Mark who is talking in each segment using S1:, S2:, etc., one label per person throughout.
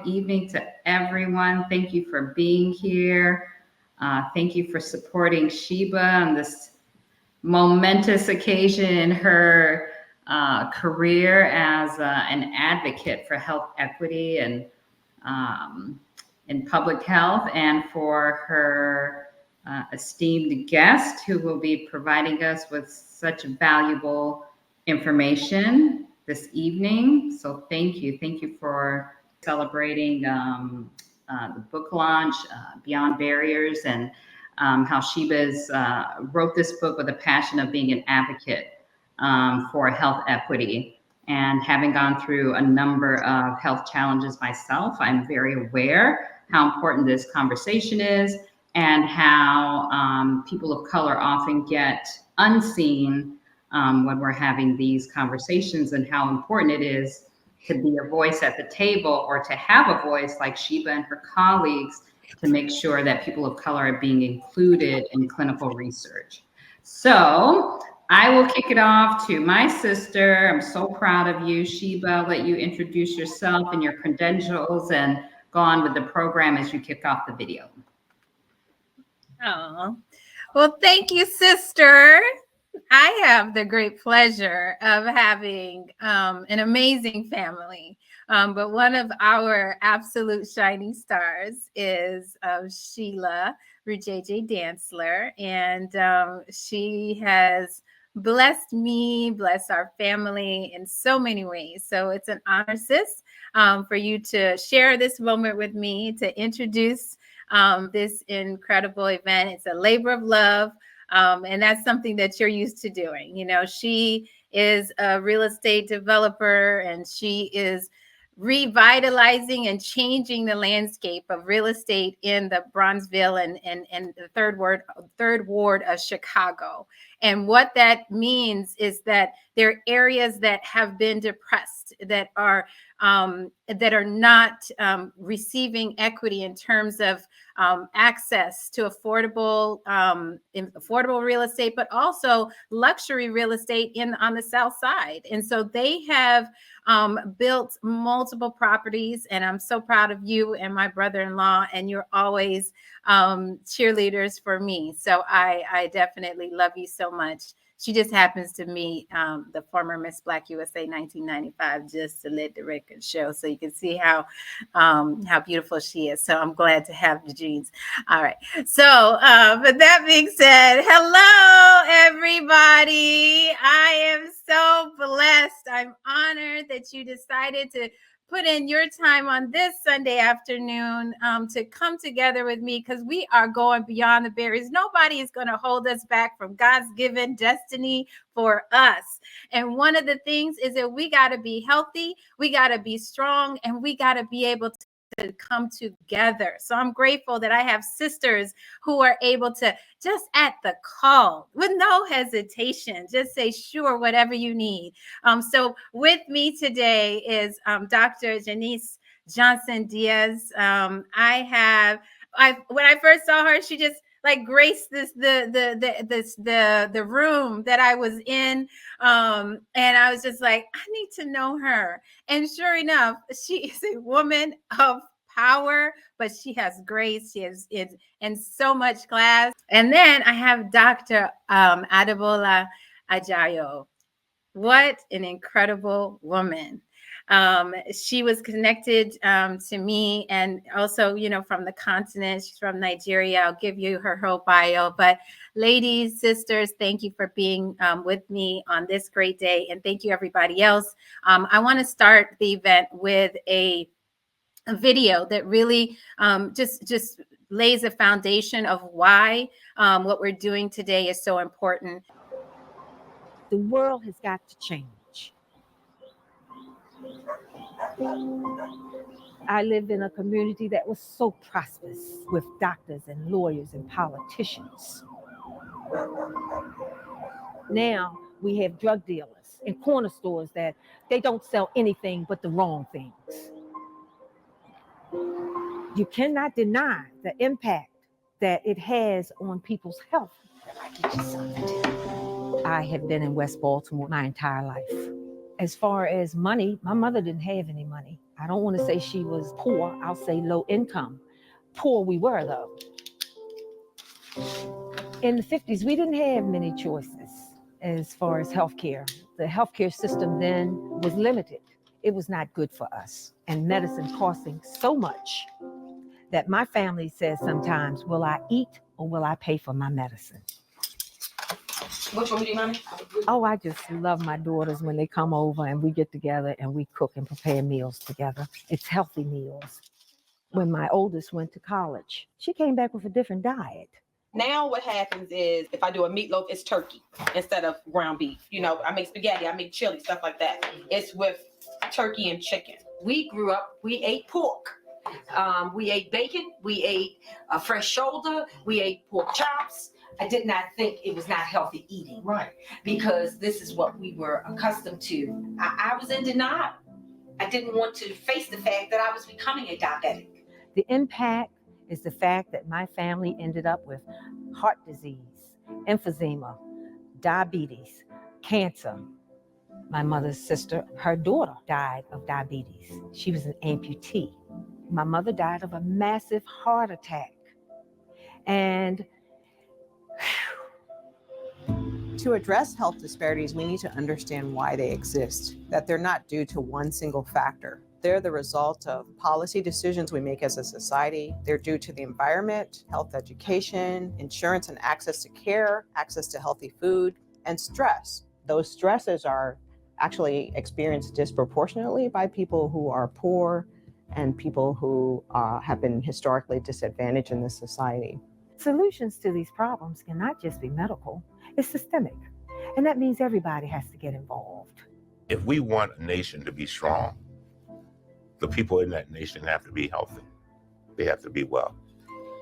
S1: evening to everyone. Thank you for being here. Thank you for supporting Sheba on this momentous occasion in her career as an advocate for health equity and in public health, and for her esteemed guest who will be providing us with such valuable information this evening. So thank you. Thank you for celebrating the book launch, Beyond Barriers, and how Sheba's wrote this book with a passion of being an advocate for health equity. And having gone through a number of health challenges myself, I'm very aware how important this conversation is, and how people of color often get unseen when we're having these conversations, and how important it is to be a voice at the table, or to have a voice like Sheba and her colleagues, to make sure that people of color are being included in clinical research. So I will kick it off to my sister. I'm so proud of you, Sheba. I'll let you introduce yourself and your credentials, and go on with the program as you kick off the video.
S2: Oh, well, thank you, sister. I have the great pleasure of having an amazing family. But one of our absolute shining stars is Sheila Rujeje Dantzler. And she has blessed me, blessed our family in so many ways. So it's an honor, sis, for you to share this moment with me, to introduce this incredible event. It's a labor of love. And that's something that you're used to doing. You know, she is a real estate developer, and she is revitalizing and changing the landscape of real estate in the Bronzeville and the third ward of Chicago. And what that means is that there are areas that have been depressed, that are not receiving equity in terms of access to affordable real estate, but also luxury real estate on the South Side. And so they have built multiple properties, and I'm so proud of you and my brother-in-law, and you're always cheerleaders for me. So I definitely love you so much. She just happens to meet the former Miss Black USA 1995, just to let the record show, so you can see how beautiful she is. So I'm glad to have the genes. All right. So, but that being said, hello, everybody. I am so blessed. I'm honored that you decided to put in your time on this Sunday afternoon to come together with me, because we are going beyond the barriers. Nobody is going to hold us back from God's given destiny for us. And one of the things is that we got to be healthy, we got to be strong, and we got to be able to come together. So I'm grateful that I have sisters who are able to just at the call, with no hesitation, just say, sure, whatever you need. So with me today is Dr. Janice Johnson Diaz. When I first saw her, she just like graced the room that I was in, and I was just like, I need to know her. And sure enough, she is a woman of power, but she has grace. She has and so much class. And then I have Dr. Adebola Ajayo. What an incredible woman. She was connected to me, and also, you know, from the continent. She's from Nigeria. I'll give you her whole bio. But ladies, sisters, thank you for being with me on this great day. And thank you, everybody else. I want to start the event with a video that really just lays a foundation of why what we're doing today is so important.
S3: The world has got to change. I lived in a community that was so prosperous, with doctors and lawyers and politicians. Now we have drug dealers and corner stores that they don't sell anything but the wrong things. You cannot deny the impact that it has on people's health. I have been in West Baltimore my entire life. As far as money, my mother didn't have any money. I don't want to say she was poor. I'll say low income. Poor we were, though. In the 50s, we didn't have many choices as far as healthcare. The healthcare system then was limited. It was not good for us. And medicine costing so much that my family says sometimes, will I eat or will I pay for my medicine?
S4: Which one do you, Mommy?
S3: Oh, I just love my daughters when they come over and we get together and we cook and prepare meals together. It's healthy meals. When my oldest went to college, she came back with a different diet.
S4: Now what happens is if I do a meatloaf, it's turkey instead of ground beef. You know, I make spaghetti, I make chili, stuff like that. It's with turkey and chicken. We grew up, we ate pork. We ate bacon, we ate a fresh shoulder, we ate pork chops. I did not think it was not healthy eating. Right. Because this is what we were accustomed to. I was in denial. I didn't want to face the fact that I was becoming a diabetic.
S3: The impact is the fact that my family ended up with heart disease, emphysema, diabetes, cancer. My mother's sister, her daughter died of diabetes. She was an amputee. My mother died of a massive heart attack. And
S5: to address health disparities, we need to understand why they exist, that they're not due to one single factor. They're the result of policy decisions we make as a society. They're due to the environment, health education, insurance and access to care, access to healthy food, and stress. Those stresses are actually experienced disproportionately by people who are poor and people who have been historically disadvantaged in this society.
S3: solutions to these problems cannot just be medical, it's systemic. And that means everybody has to get involved.
S6: If we want a nation to be strong, the people in that nation have to be healthy. They have to be well.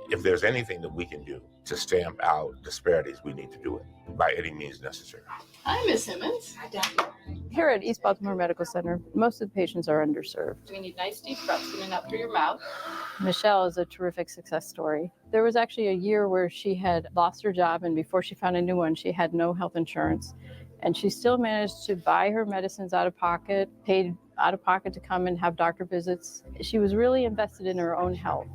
S6: If there's anything that we can do to stamp out disparities, we need to do it by any means necessary.
S7: Hi, Ms. Simmons.
S4: Hi, Doctor.
S7: Here at East Baltimore Medical Center, most of the patients are underserved. We need nice deep breaths coming out through your mouth. Michelle is a terrific success story. There was actually a year where she had lost her job, and before she found a new one, she had no health insurance. And she still managed to buy her medicines out of pocket, paid out of pocket to come and have doctor visits. She was really invested in her own health.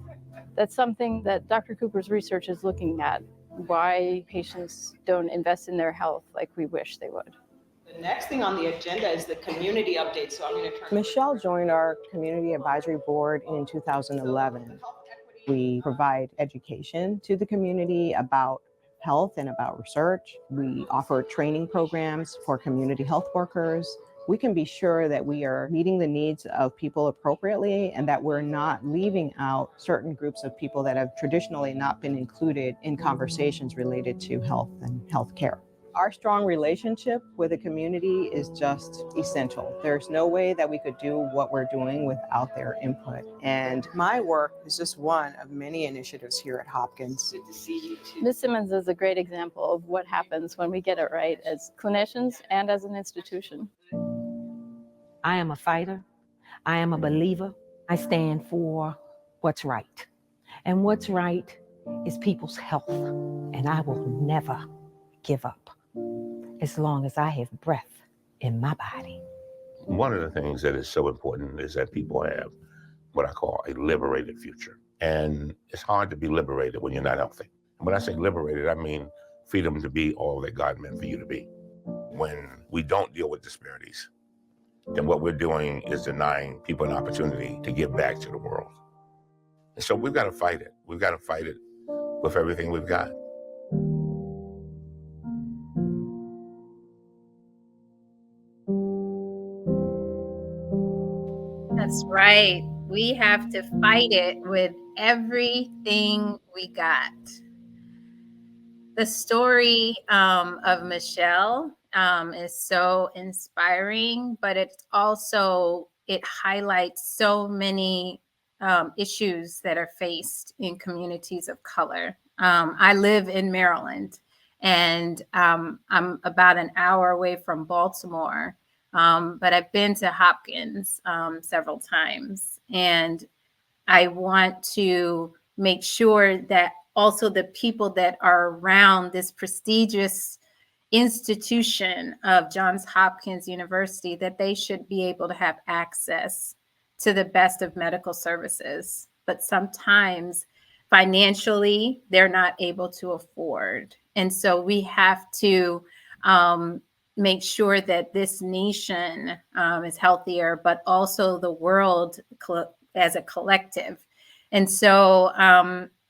S7: That's something that Dr. Cooper's research is looking at, why patients don't invest in their health like we wish they would.
S8: The next thing on the agenda is the community update. So I'm going to turn.
S5: Michelle joined our community advisory board in 2011. We provide education to the community about health and about research. We offer training programs for community health workers. We can be sure that we are meeting the needs of people appropriately and that we're not leaving out certain groups of people that have traditionally not been included in conversations related to health and healthcare. Our strong relationship with the community is just essential. There's no way that we could do what we're doing without their input. And my work is just one of many initiatives here at Hopkins.
S8: Good to see you too.
S7: Ms. Simmons is a great example of what happens when we get it right as clinicians and as an institution.
S3: I am a fighter. I am a believer. I stand for what's right. And what's right is people's health. And I will never give up as long as I have breath in my body.
S6: One of the things that is so important is that people have what I call a liberated future. And it's hard to be liberated when you're not healthy. When I say liberated, I mean freedom to be all that God meant for you to be. When we don't deal with disparities, then what we're doing is denying people an opportunity to give back to the world. And so we've got to fight it. We've got to fight it with everything we've got.
S2: That's right. We have to fight it with everything we got. The story of Michelle is so inspiring, but it highlights so many issues that are faced in communities of color. I live in Maryland, and I'm about an hour away from Baltimore. But I've been to Hopkins several times, and I want to make sure that also the people that are around this prestigious institution of Johns Hopkins University, that they should be able to have access to the best of medical services, but sometimes financially they're not able to afford. And so we have to make sure that this nation is healthier, but also the world as a collective. And so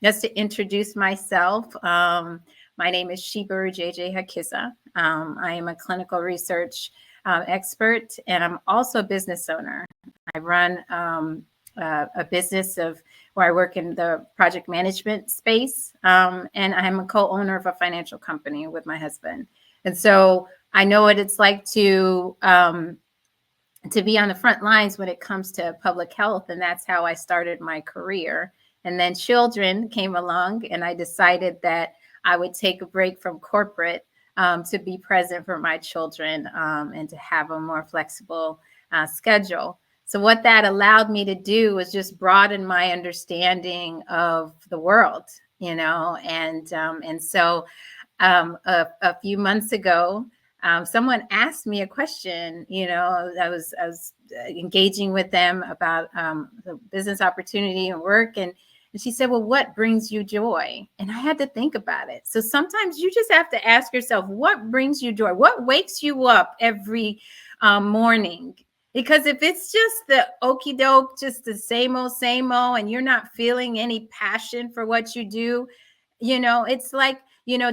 S2: just to introduce myself, my name is Shiba JJ Hakisa. I am a clinical research expert, and I'm also a business owner. I run a business where I work in the project management space, and I'm a co-owner of a financial company with my husband. And so I know what it's like to be on the front lines when it comes to public health, and that's how I started my career. And then children came along, and I decided that I would take a break from corporate to be present for my children and to have a more flexible schedule. So what that allowed me to do was just broaden my understanding of the world, and so a few months ago, someone asked me a question. I was engaging with them about the business opportunity and work, and she said, well, what brings you joy? And I had to think about it. So sometimes you just have to ask yourself, what brings you joy? What wakes you up every morning? Because if it's just the okey doke, just the same old, and you're not feeling any passion for what you do, it's like,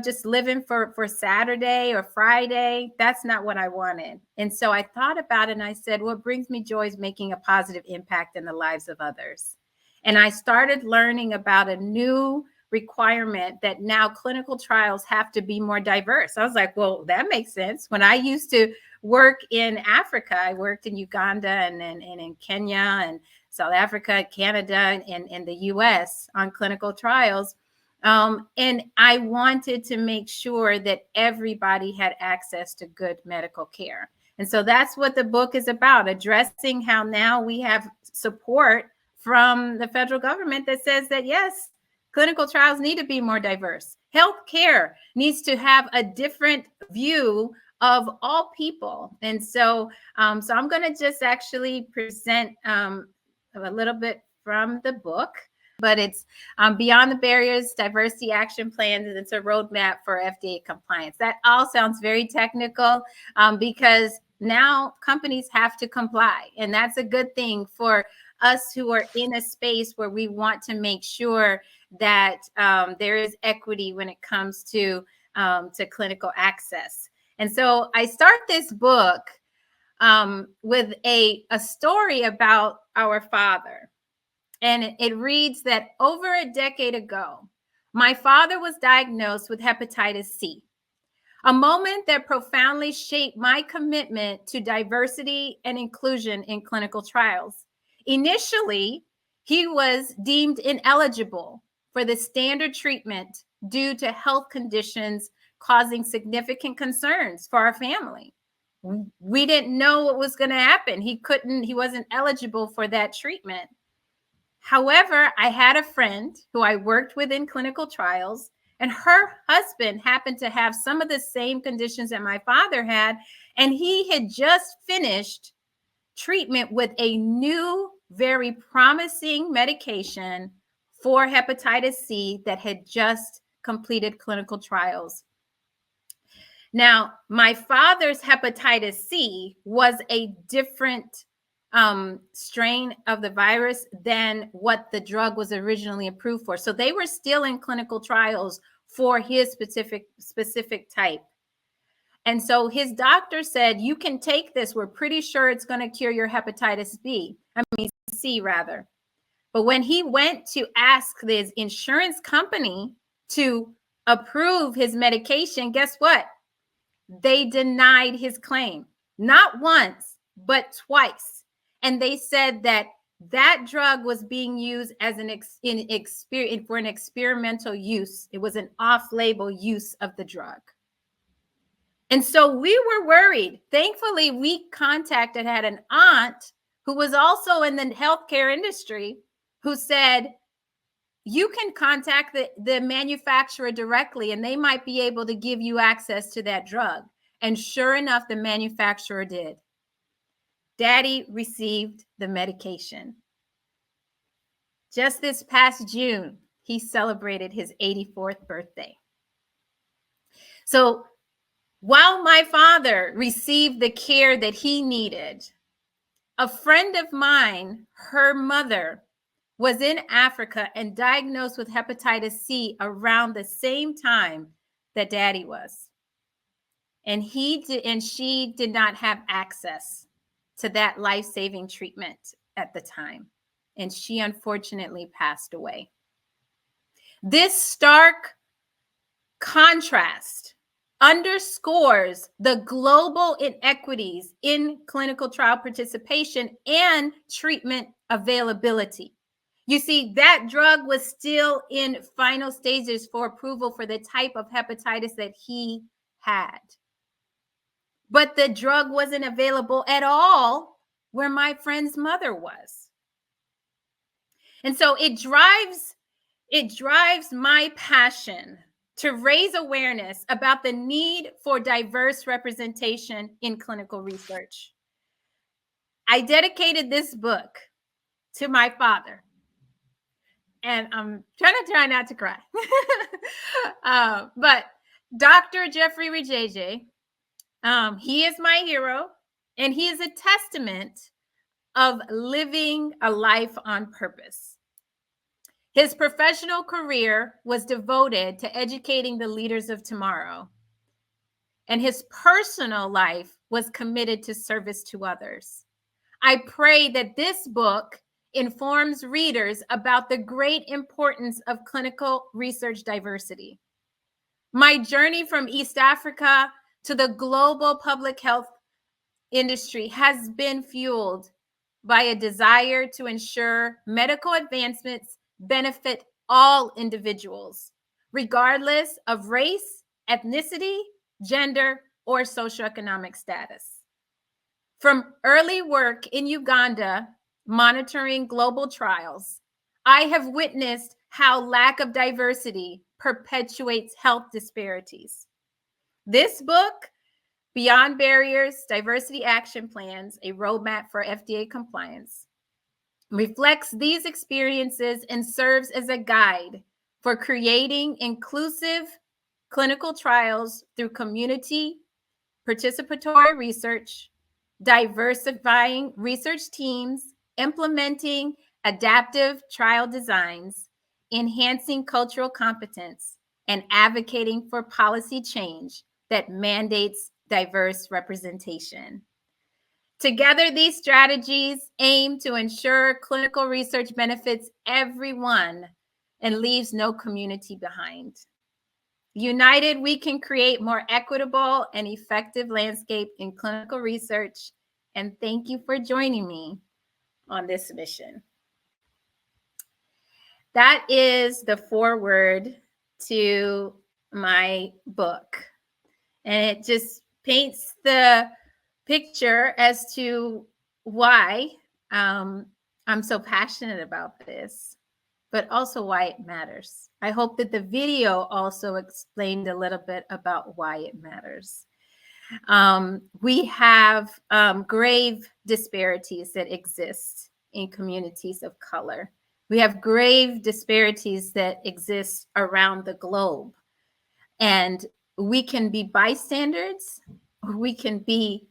S2: just living for Saturday or Friday. That's not what I wanted. And so I thought about it, and I said, what brings me joy is making a positive impact in the lives of others. And I started learning about a new requirement that now clinical trials have to be more diverse. I was like, well, that makes sense. When I used to work in Africa, I worked in Uganda and in Kenya and South Africa, Canada, and the US on clinical trials. And I wanted to make sure that everybody had access to good medical care. And so that's what the book is about, addressing how now we have support from the federal government that says that, yes, clinical trials need to be more diverse. Healthcare needs to have a different view of all people. And so, so I'm going to just actually present a little bit from the book. But it's Beyond the Barriers, Diversity Action Plans, and it's a roadmap for FDA compliance. That all sounds very technical because now companies have to comply. And that's a good thing for us who are in a space where we want to make sure that there is equity when it comes to clinical access. And so I start this book with a story about our father. And it reads that over a decade ago, my father was diagnosed with hepatitis C, a moment that profoundly shaped my commitment to diversity and inclusion in clinical trials. Initially, he was deemed ineligible for the standard treatment due to health conditions causing significant concerns for our family. We didn't know what was going to happen. He wasn't eligible for that treatment. However, I had a friend who I worked with in clinical trials, and her husband happened to have some of the same conditions that my father had, and he had just finished treatment with a new, very promising medication for hepatitis C that had just completed clinical trials. Now, my father's hepatitis C was a different strain of the virus than what the drug was originally approved for. So they were still in clinical trials for his specific type. And so his doctor said, you can take this. We're pretty sure it's going to cure your hepatitis C rather. But when he went to ask his insurance company to approve his medication, guess what? They denied his claim, not once, but twice. And they said that that drug was being used as for an experimental use. It was an off-label use of the drug. And so we were worried. Thankfully, we had an aunt who was also in the healthcare industry who said, you can contact the manufacturer directly and they might be able to give you access to that drug. And sure enough, the manufacturer did. Daddy received the medication. Just this past June, he celebrated his 84th birthday. So while my father received the care that he needed, a friend of mine, her mother, was in Africa and diagnosed with hepatitis C around the same time that Daddy was. And she did not have access to that life-saving treatment at the time. And she unfortunately passed away. This stark contrast underscores the global inequities in clinical trial participation and treatment availability. You see, that drug was still in final stages for approval for the type of hepatitis that he had. But the drug wasn't available at all where my friend's mother was. And so it drives my passion to raise awareness about the need for diverse representation in clinical research. I dedicated this book to my father, and I'm trying not to cry. But Dr. Jeffrey Rajeje, he is my hero, and he is a testament of living a life on purpose. His professional career was devoted to educating the leaders of tomorrow, and his personal life was committed to service to others. I pray that this book informs readers about the great importance of clinical research diversity. My journey from East Africa to the global public health industry has been fueled by a desire to ensure medical advancements benefit all individuals, regardless of race, ethnicity, gender, or socioeconomic status. From early work in Uganda, monitoring global trials, I have witnessed how lack of diversity perpetuates health disparities. This book, Beyond Barriers, Diversity Action Plans, a Roadmap for FDA Compliance, reflects these experiences and serves as a guide for creating inclusive clinical trials through community participatory research, diversifying research teams, implementing adaptive trial designs, enhancing cultural competence, and advocating for policy change that mandates diverse representation. Together, these strategies aim to ensure clinical research benefits everyone and leaves no community behind. United, we can create more equitable and effective landscape in clinical research. And thank you for joining me on this mission. That is the foreword to my book. And it just paints the picture as to why I'm so passionate about this, but also why it matters. I hope that the video also explained a little bit about why it matters. We have grave disparities that exist in communities of color. We have grave disparities that exist around the globe. And we can be bystanders, or we can be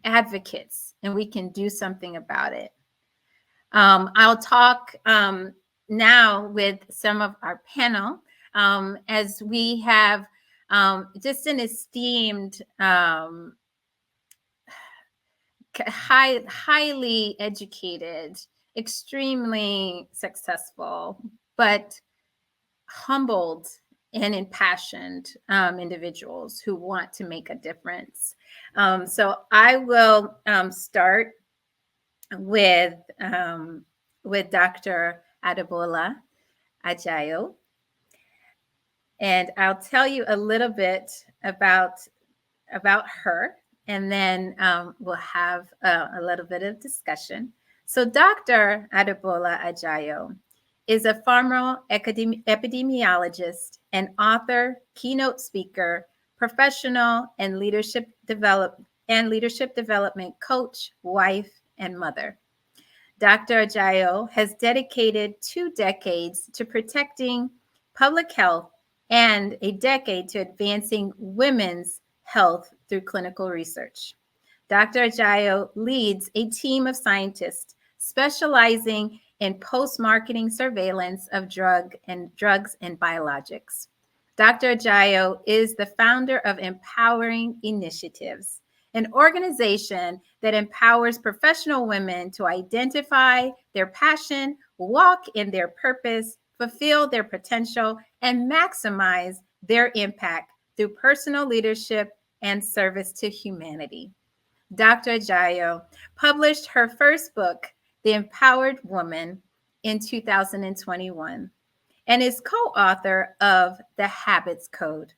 S2: advocates, and we can do something about it. I'll talk now with some of our panel as we have just an esteemed, highly educated, extremely successful, but humbled and impassioned individuals who want to make a difference. So I will start with Dr. Adebola Ajayo. And I'll tell you a little bit about her, and then we'll have a little bit of discussion. So Dr. Adebola Ajayo is a epidemiologist and author, keynote speaker, professional, and leadership development coach, wife, and mother. Dr. Ajayo has dedicated 2 decades to protecting public health and a decade to advancing women's health through clinical research. Dr. Ajayo leads a team of scientists specializing in post-marketing surveillance of drugs and biologics. Dr. Ajayo is the founder of Empowering Initiatives, an organization that empowers professional women to identify their passion, walk in their purpose, fulfill their potential, and maximize their impact through personal leadership and service to humanity. Dr. Ajayo published her first book, The Empowered Woman, in 2021, and is co-author of The Habits Code,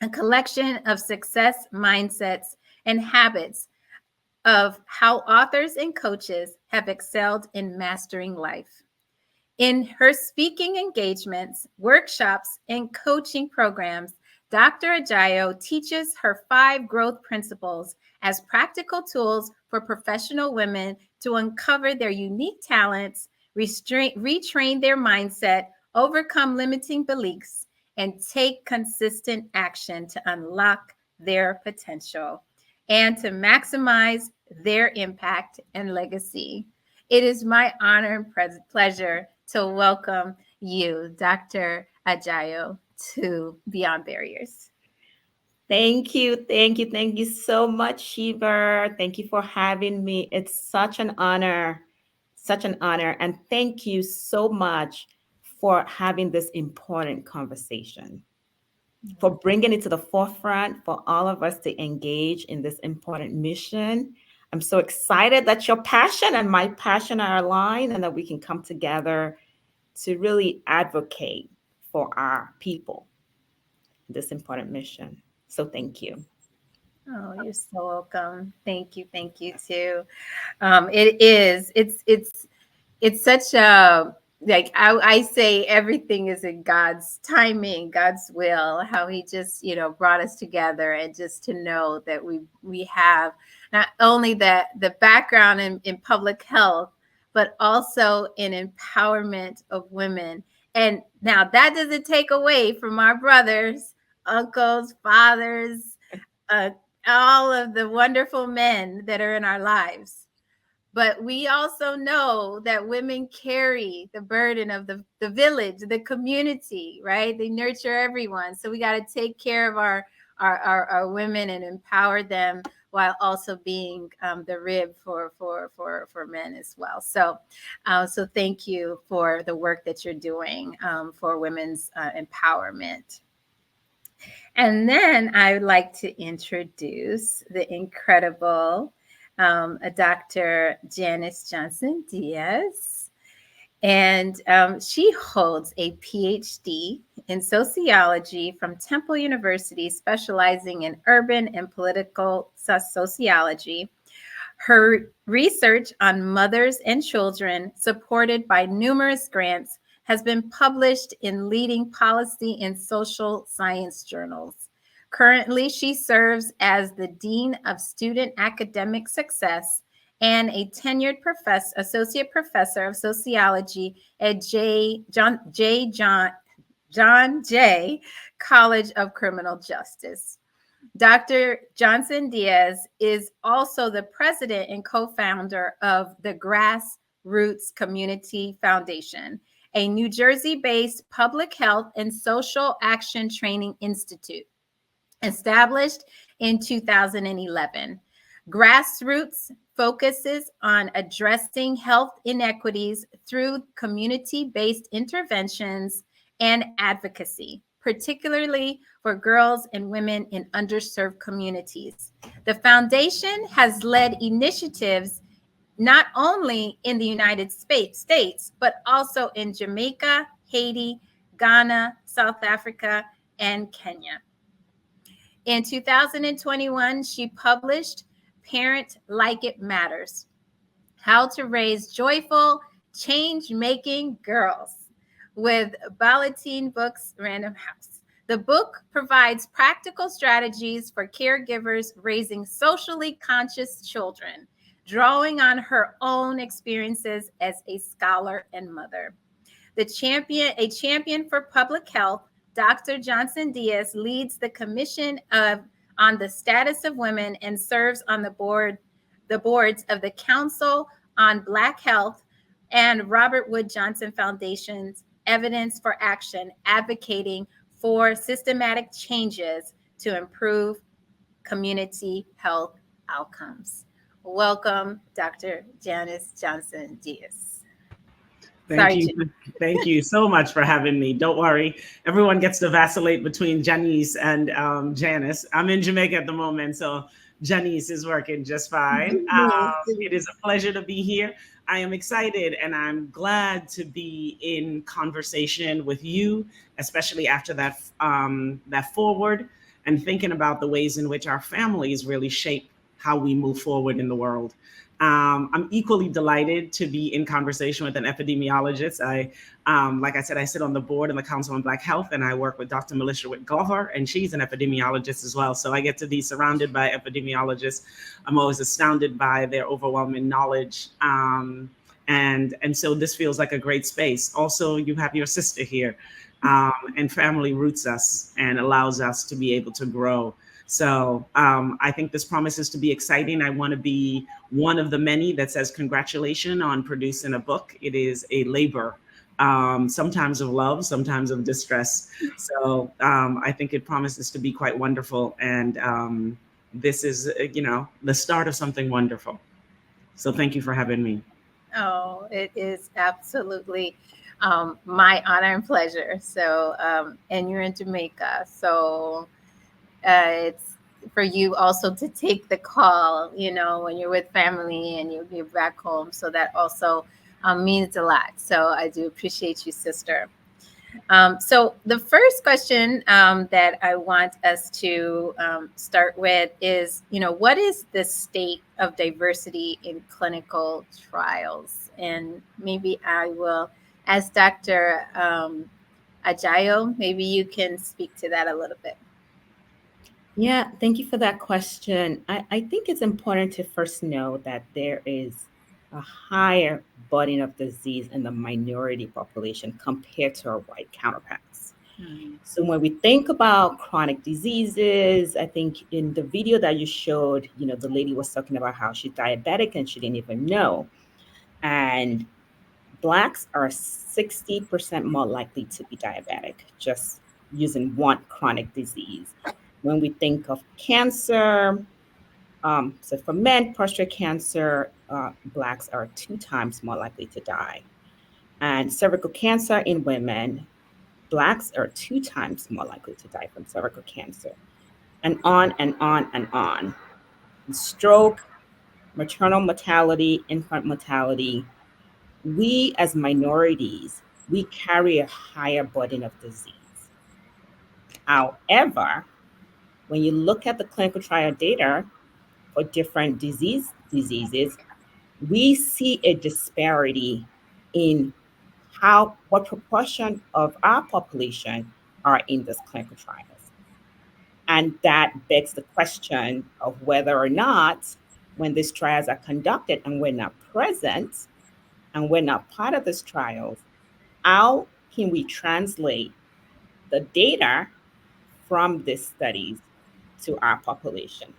S2: a collection of success mindsets and habits of how authors and coaches have excelled in mastering life. In her speaking engagements, workshops, and coaching programs, Dr. Ajayo teaches her 5 growth principles as practical tools for professional women to uncover their unique talents, retrain their mindset, overcome limiting beliefs, and take consistent action to unlock their potential and to maximize their impact and legacy. It is my honor and pleasure to welcome you, Dr. Ajayo, to Beyond Barriers.
S9: Thank you. Thank you. Thank you so much, Shiva. Thank you for having me. It's such an honor. Such an honor. And thank you so much for having this important conversation, for bringing it to the forefront, for all of us to engage in this important mission. I'm so excited that your passion and my passion are aligned and that we can come together to really advocate for our people, this important mission. So thank you.
S2: Oh, you're so welcome. Thank you. Thank you too. It's such a, like I say, everything is in God's timing, God's will, how he just, brought us together, and just to know that we have not only the background in public health, but also in empowerment of women. And now that doesn't take away from our brothers, uncles, fathers, all of the wonderful men that are in our lives. But we also know that women carry the burden of the village, the community, right? They nurture everyone. So we got to take care of our women and empower them, while also being the rib for men as well. So thank you for the work that you're doing for women's empowerment. And then I would like to introduce the incredible Dr. Janice Johnson-Diaz. And she holds a PhD in sociology from Temple University, specializing in urban and political sociology. Her research on mothers and children, supported by numerous grants, has been published in leading policy and social science journals. Currently, she serves as the Dean of Student Academic Success and a tenured associate professor of sociology at John Jay College of Criminal Justice. Dr. Johnson-Diaz is also the president and co-founder of the Grassroots Community Foundation, a New Jersey-based public health and social action training institute, established in 2011. Grassroots focuses on addressing health inequities through community-based interventions and advocacy, particularly for girls and women in underserved communities. The foundation has led initiatives not only in the United States, but also in Jamaica, Haiti, Ghana, South Africa, and Kenya. In 2021, she published Parent Like It Matters: How to Raise Joyful, Change-Making Girls, with Ballantine Books Random House. The book provides practical strategies for caregivers raising socially conscious children, drawing on her own experiences as a scholar and mother. A champion for public health, Dr. Johnson Diaz leads the Commission on the Status of Women and serves on the boards of the Council on Black Health and Robert Wood Johnson Foundation's Evidence for Action, advocating for systematic changes to improve community health outcomes. Welcome, Dr. Janice Johnson Diaz.
S10: Thank you so much for having me. Don't worry, everyone gets to vacillate between Janice and Janice. I'm in Jamaica at the moment, so Janice is working just fine. It is a pleasure to be here. I am excited and I'm glad to be in conversation with you, especially after that forward and thinking about the ways in which our families really shape how we move forward in the world. I'm equally delighted to be in conversation with an epidemiologist. Like I said, I sit on the board in the Council on Black Health, and I work with Dr. Melissa Witt-Glover, and she's an epidemiologist as well. So I get to be surrounded by epidemiologists. I'm always astounded by their overwhelming knowledge. And so this feels like a great space. Also, you have your sister here, and family roots us and allows us to be able to grow. So I think this promises to be exciting. I want to be one of the many that says congratulations on producing a book. It is a labor, sometimes of love, sometimes of distress. So I think it promises to be quite wonderful. And this is, the start of something wonderful. So thank you for having me.
S2: Oh, it is absolutely my honor and pleasure. So, and you're in Jamaica. So it's for you also to take the call, when you're with family and you're back home. So that also means a lot. So I do appreciate you, sister. So the first question that I want us to start with is, what is the state of diversity in clinical trials? And maybe I will ask Dr. Ajayo, maybe you can speak to that a little bit.
S9: Yeah, thank you for that question. I think it's important to first know that there is a higher burden of disease in the minority population compared to our white counterparts. So when we think about chronic diseases, I think in the video that you showed, the lady was talking about how she's diabetic and she didn't even know. And Blacks are 60% more likely to be diabetic, just using one chronic disease. When we think of cancer, so for men, prostate cancer, Blacks are 2 times more likely to die. And cervical cancer in women, Blacks are 2 times more likely to die from cervical cancer. And on and on and on. Stroke, maternal mortality, infant mortality. We as minorities, we carry a higher burden of disease. However, when you look at the clinical trial data for different diseases, we see a disparity in what proportion of our population are in these clinical trials. And that begs the question of whether or not, when these trials are conducted and we're not present and we're not part of these trials, how can we translate the data from these studies to our population?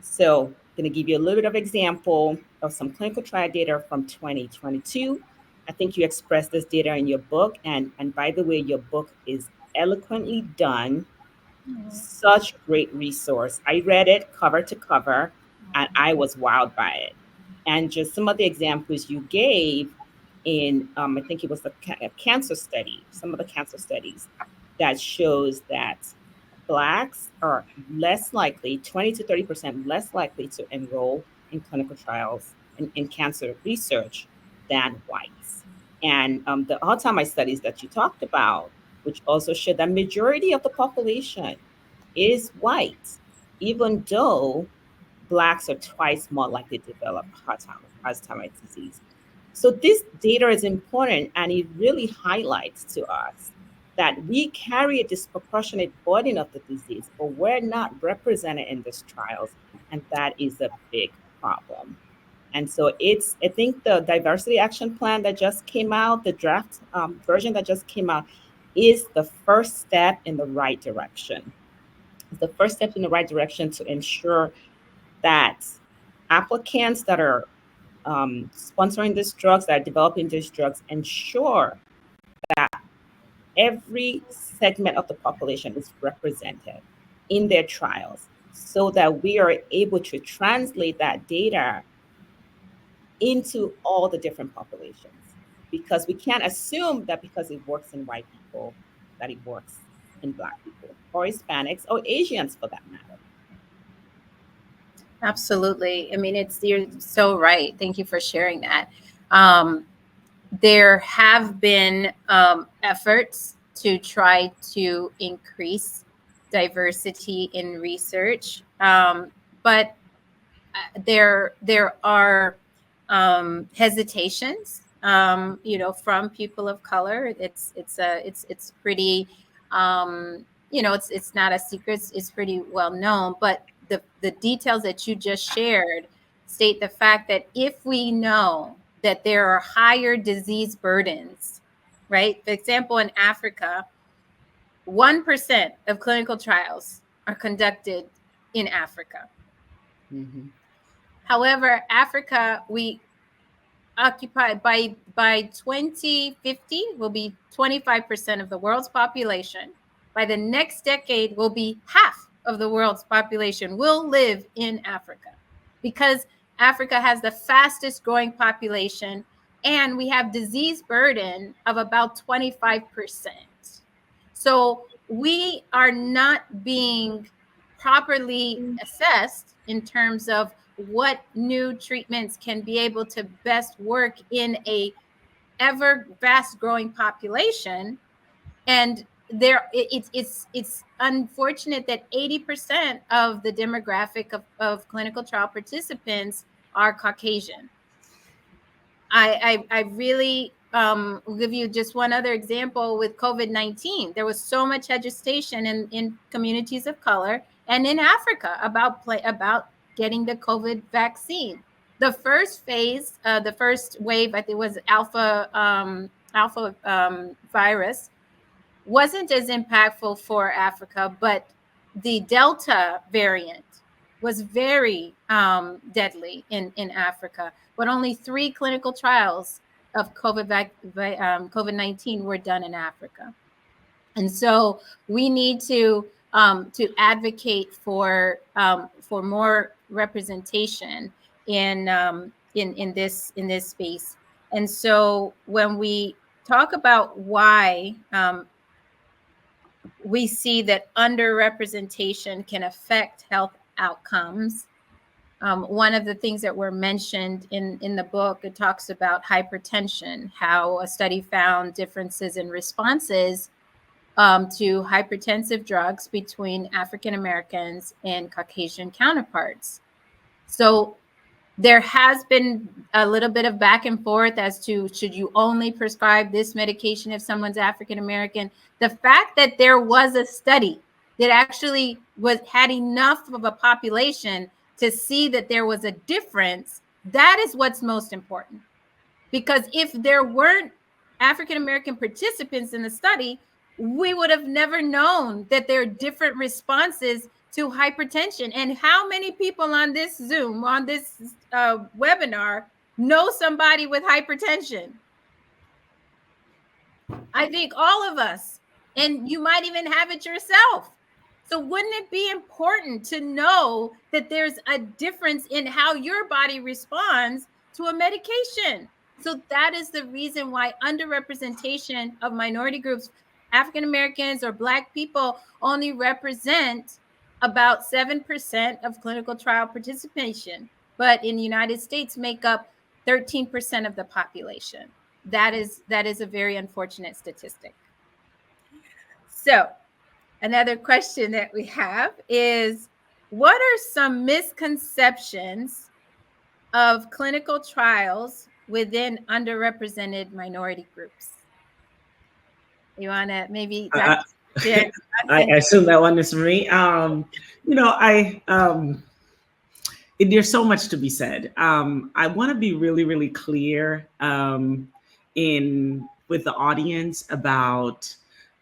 S9: So I'm going to give you a little bit of example of some clinical trial data from 2022. I think you expressed this data in your book. And by the way, your book is eloquently done. Such great resource. I read it cover to cover and I was wowed by it. And just some of the examples you gave in, I think it was the cancer study, some of the cancer studies that shows that Blacks are less likely, 20 to 30% less likely to enroll in clinical trials in cancer research than whites. And the Alzheimer's studies that you talked about, which also showed that majority of the population is white, even though Blacks are twice more likely to develop Alzheimer's disease. So this data is important and it really highlights to us that we carry a disproportionate burden of the disease, but we're not represented in these trials, and that is a big problem. And so I think the diversity action plan that just came out, the draft version that just came out, is the first step in the right direction. It's the first step in the right direction to ensure that applicants that are sponsoring these drugs, that are developing these drugs, ensure that every segment of the population is represented in their trials so that we are able to translate that data into all the different populations. Because we can't assume that because it works in white people, that it works in Black people or Hispanics or Asians for that matter.
S2: Absolutely. I mean, you're so right. Thank you for sharing that. There have been efforts to try to increase diversity in research, but there are hesitations, from people of color. It's pretty, it's not a secret. It's pretty well known. But the details that you just shared state the fact that if we know that there are higher disease burdens, right? For example, in Africa, 1% of clinical trials are conducted in Africa.
S9: Mm-hmm.
S2: However, Africa, we occupy by 2050 will be 25% of the world's population. By the next decade, will be half of the world's population will live in Africa, because Africa has the fastest growing population, and we have disease burden of about 25%. So we are not being properly assessed in terms of what new treatments can be able to best work in a ever fast growing population. And it's unfortunate that 80% of the demographic of clinical trial participants are Caucasian. I really will give you just one other example with COVID-19. There was so much agitation in communities of color and in Africa about getting the COVID vaccine. The first phase, the first wave, I think, was alpha virus, wasn't as impactful for Africa, but the Delta variant was very deadly in Africa. But only 3 clinical trials of COVID-19 were done in Africa. And so we need to advocate for more representation in this space. And so when we talk about why we see that underrepresentation can affect health outcomes, one of the things that were mentioned in the book, it talks about hypertension, how a study found differences in responses to hypertensive drugs between African Americans and Caucasian counterparts. So there has been a little bit of back and forth as to should you only prescribe this medication if someone's African American. The fact that there was a study that actually had enough of a population to see that there was a difference, that is what's most important. Because if there weren't African American participants in the study, we would have never known that there are different responses to hypertension. And how many people on this Zoom, on this webinar, know somebody with hypertension? I think all of us, and you might even have it yourself. So wouldn't it be important to know that there's a difference in how your body responds to a medication? So that is the reason why underrepresentation of minority groups, African Americans or Black people, only represent about 7% of clinical trial participation, but in the United States make up 13% of the population. That is a very unfortunate statistic. So another question that we have is, what are some misconceptions of clinical trials within underrepresented minority groups? You want to maybe
S10: I assume that one is for me. there's so much to be said. I want to be really, really clear in with the audience about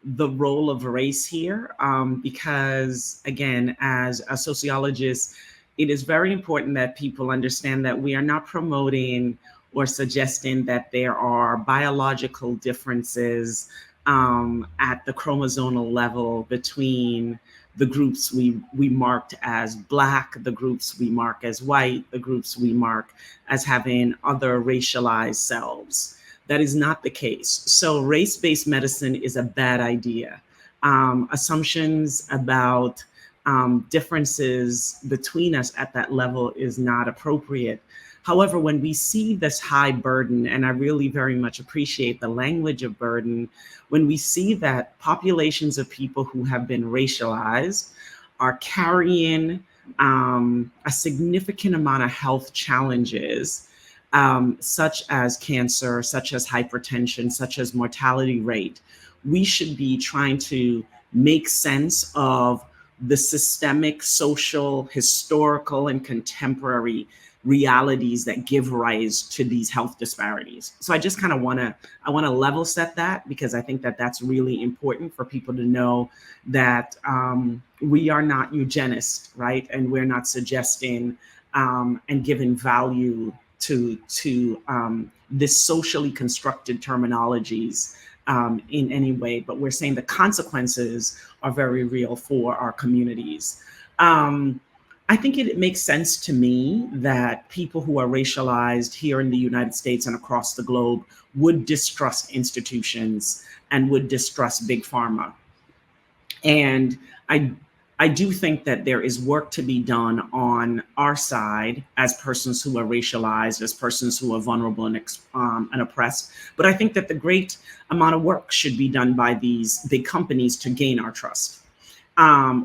S10: the role of race here, because again, as a sociologist, it is very important that people understand that we are not promoting or suggesting that there are biological differences at the chromosomal level between the groups we marked as Black, the groups we mark as white, the groups we mark as having other racialized selves. That is not the case. So race-based medicine is a bad idea. Assumptions about differences between us at that level is not appropriate. However, when we see this high burden, and I really very much appreciate the language of burden, when we see that populations of people who have been racialized are carrying a significant amount of health challenges, such as cancer, such as hypertension, such as mortality rate, we should be trying to make sense of the systemic, social, historical, and contemporary realities that give rise to these health disparities. So I just kind of want to level set that, because I think that that's really important for people to know that we are not eugenists, right? And we're not suggesting and giving value to this socially constructed terminologies in any way, but we're saying the consequences are very real for our communities. I think it makes sense to me that people who are racialized here in the United States and across the globe would distrust institutions and would distrust big pharma. And I do think that there is work to be done on our side as persons who are racialized, as persons who are vulnerable and oppressed. But I think that the great amount of work should be done by these big companies to gain our trust.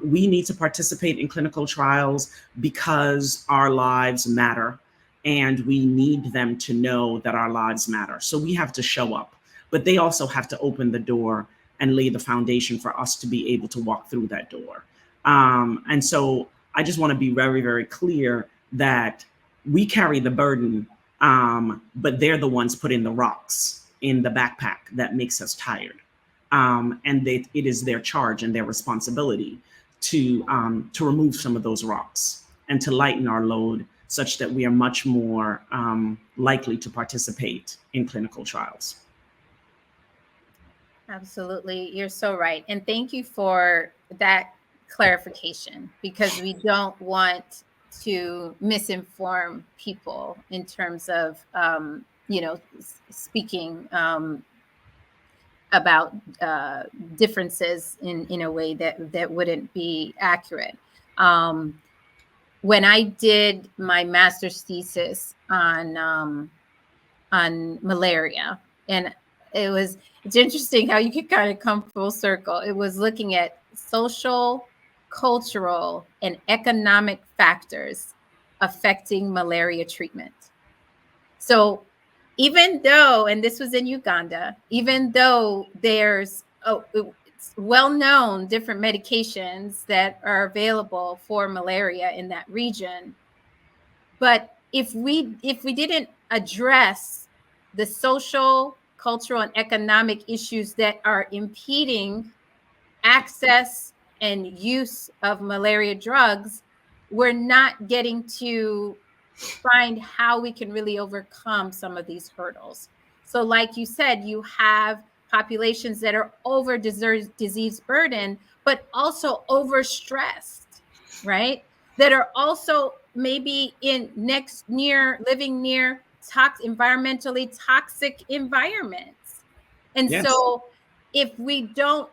S10: We need to participate in clinical trials because our lives matter, and we need them to know that our lives matter. So we have to show up, but they also have to open the door and lay the foundation for us to be able to walk through that door. And so I just want to be very, very clear that we carry the burden, but they're the ones putting the rocks in the backpack that makes us tired. And it is their charge and their responsibility to remove some of those rocks and to lighten our load such that we are much more likely to participate in clinical trials.
S2: Absolutely. You're so right. And thank you for that clarification, because we don't want to misinform people in terms of, speaking about differences in a way that wouldn't be accurate. When I did my master's thesis on malaria, and it's interesting how you could kind of come full circle. It was looking at social, cultural, and economic factors affecting malaria treatment. So even though, and this was in Uganda, even though there's it's well-known different medications that are available for malaria in that region, but if we didn't address the social, cultural, and economic issues that are impeding access and use of malaria drugs, we're not getting to find how we can really overcome some of these hurdles. So like you said, you have populations that are over disease burden, but also overstressed, right? That are also maybe living near environmentally toxic environments. And
S10: Yes.
S2: so if we don't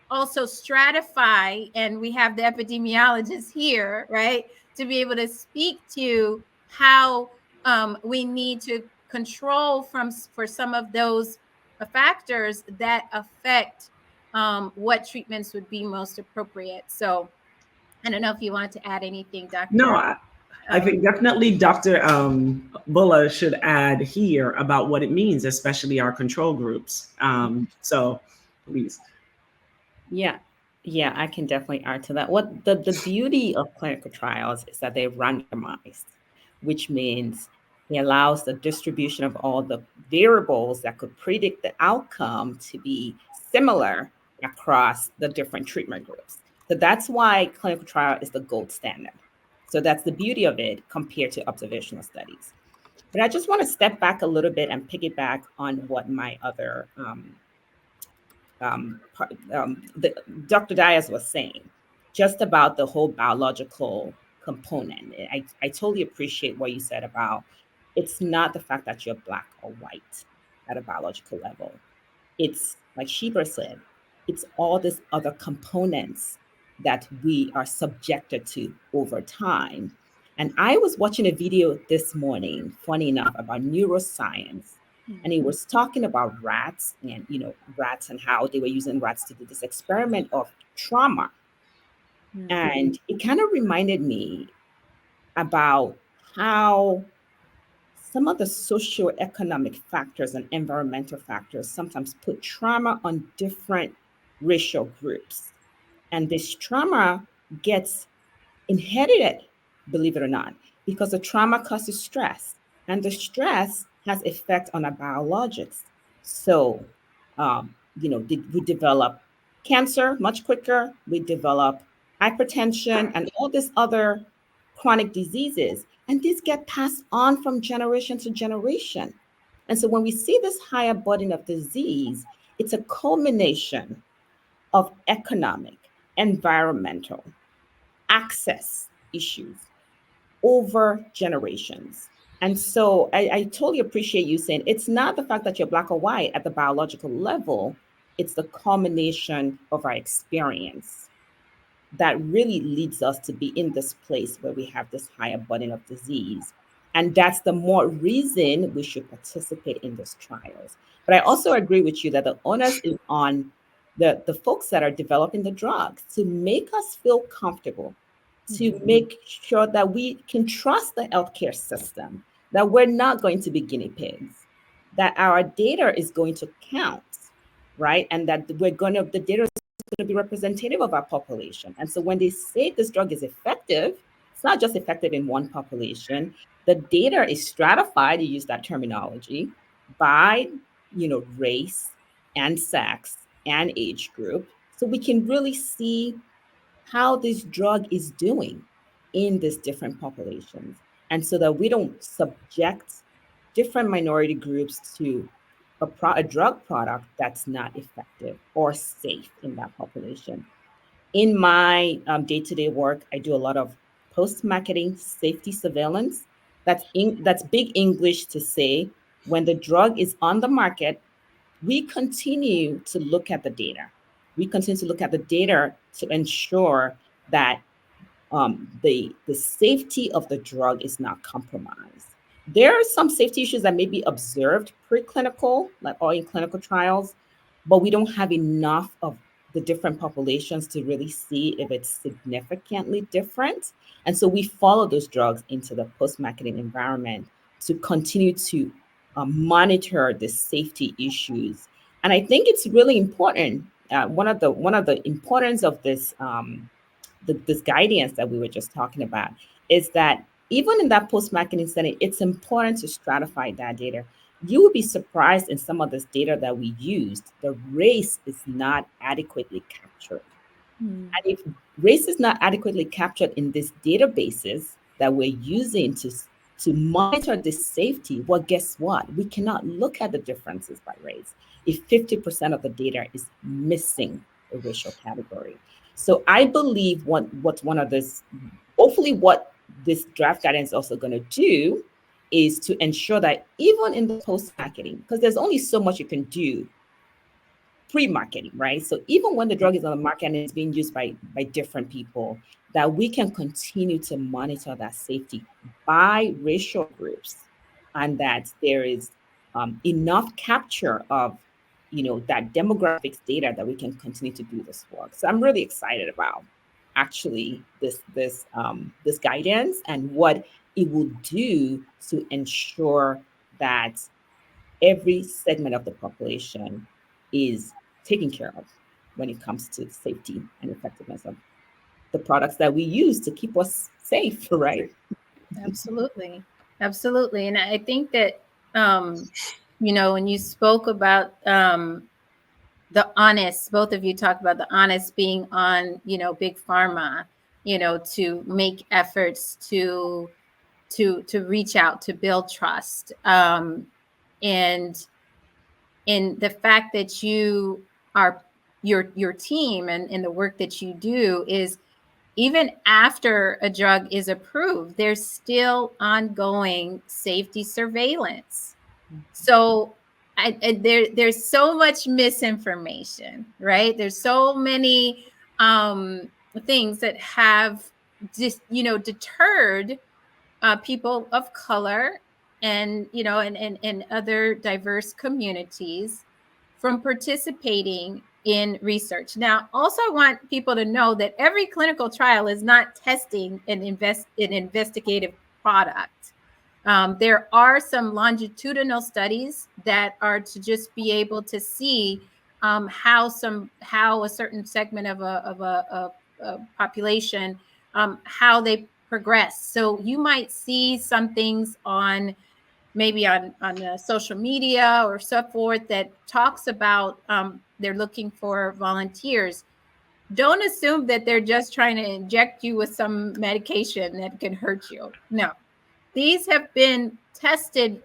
S2: also stratify, and we have the epidemiologists here, right, to be able to speak to how we need to control for some of those factors that affect what treatments would be most appropriate. So I don't know if you want to add anything, Dr.
S10: No, I think definitely Dr. Bulla should add here about what it means, especially our control groups. So please.
S9: Yeah, I can definitely add to that. What the beauty of clinical trials is that they're randomized. which means he allows the distribution of all the variables that could predict the outcome to be similar across the different treatment groups. So that's why clinical trial is the gold standard. So that's the beauty of it compared to observational studies. But I just want to step back a little bit and piggyback on what my other Dr. Diaz was saying, just about the whole biological component. I totally appreciate what you said about it's not the fact that you're Black or white at a biological level. It's like Sheba said, it's all these other components that we are subjected to over time. And I was watching a video this morning, funny enough, about neuroscience. And he was talking about rats and, rats and how they were using rats to do this experiment of trauma. And it kind of reminded me about how some of the socioeconomic factors and environmental factors sometimes put trauma on different racial groups. And this trauma gets inherited, believe it or not, because the trauma causes stress. And the stress has effect on our biologics. So, we develop cancer much quicker. We develop hypertension and all these other chronic diseases. And these get passed on from generation to generation. And so when we see this higher burden of disease, it's a culmination of economic, environmental, access issues over generations. And so I totally appreciate you saying it's not the fact that you're Black or white at the biological level, it's the culmination of our experience that really leads us to be in this place where we have this higher burden of disease. And that's the more reason we should participate in these trials. But I also agree with you that the onus is on the folks that are developing the drugs to make us feel comfortable, to make sure that we can trust the healthcare system, that we're not going to be guinea pigs, that our data is going to count, right? And that the data is going to be representative of our population. And so when they say this drug is effective, it's not just effective in one population. The data is stratified, you use that terminology, by race and sex and age group. So we can really see how this drug is doing in these different populations. And so that we don't subject different minority groups to a drug product that's not effective or safe in that population. In my day-to-day work, I do a lot of post-marketing safety surveillance. That's big English to say when the drug is on the market, we continue to look at the data. We continue to look at the data to ensure that the safety of the drug is not compromised. There are some safety issues that may be observed preclinical, like or in clinical trials, but we don't have enough of the different populations to really see if it's significantly different. And so we follow those drugs into the post-marketing environment to continue to monitor the safety issues. And I think it's really important. One of the importance of this this guidance that we were just talking about is that even in that post-marketing setting, it's important to stratify that data. You would be surprised in some of this data that we used, the race is not adequately captured. And if race is not adequately captured in these databases that we're using to monitor the safety, well, guess what? We cannot look at the differences by race if 50% of the data is missing a racial category. So I believe hopefully what this draft guidance is also going to do is to ensure that even in the post-marketing, because there's only so much you can do pre-marketing, right? So even when the drug is on the market and it's being used by different people, that we can continue to monitor that safety by racial groups, and that there is enough capture of that demographics data that we can continue to do this work. So I'm really excited about actually this guidance and what it will do to ensure that every segment of the population is taken care of when it comes to safety and effectiveness of the products that we use to keep us safe, right?
S2: Absolutely. Absolutely. And I think that, when you spoke about the honest, both of you talked about the honest being on, big pharma, to make efforts to reach out, to build trust. And in the fact that you are your team and the work that you do is even after a drug is approved, there's still ongoing safety surveillance. So there's so much misinformation, right? There's so many things that have just deterred people of color and and other diverse communities from participating in research. Now, also I want people to know that every clinical trial is not testing an investigative product. There are some longitudinal studies that are to just be able to see how a certain segment of a population, how they progress. So you might see some things on maybe on social media or so forth that talks about they're looking for volunteers. Don't assume that they're just trying to inject you with some medication that can hurt you. No, these have been tested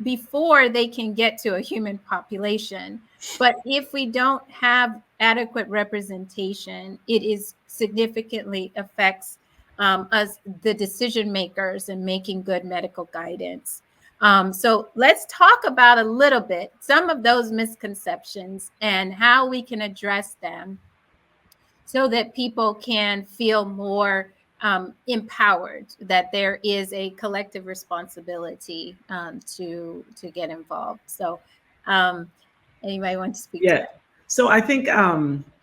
S2: before they can get to a human population. But if we don't have adequate representation, it is significantly affects us, the decision makers, in making good medical guidance. So let's talk about a little bit some of those misconceptions and how we can address them so that people can feel more empowered, that there is a collective responsibility to get involved. So anybody want to speak to that?
S10: So I think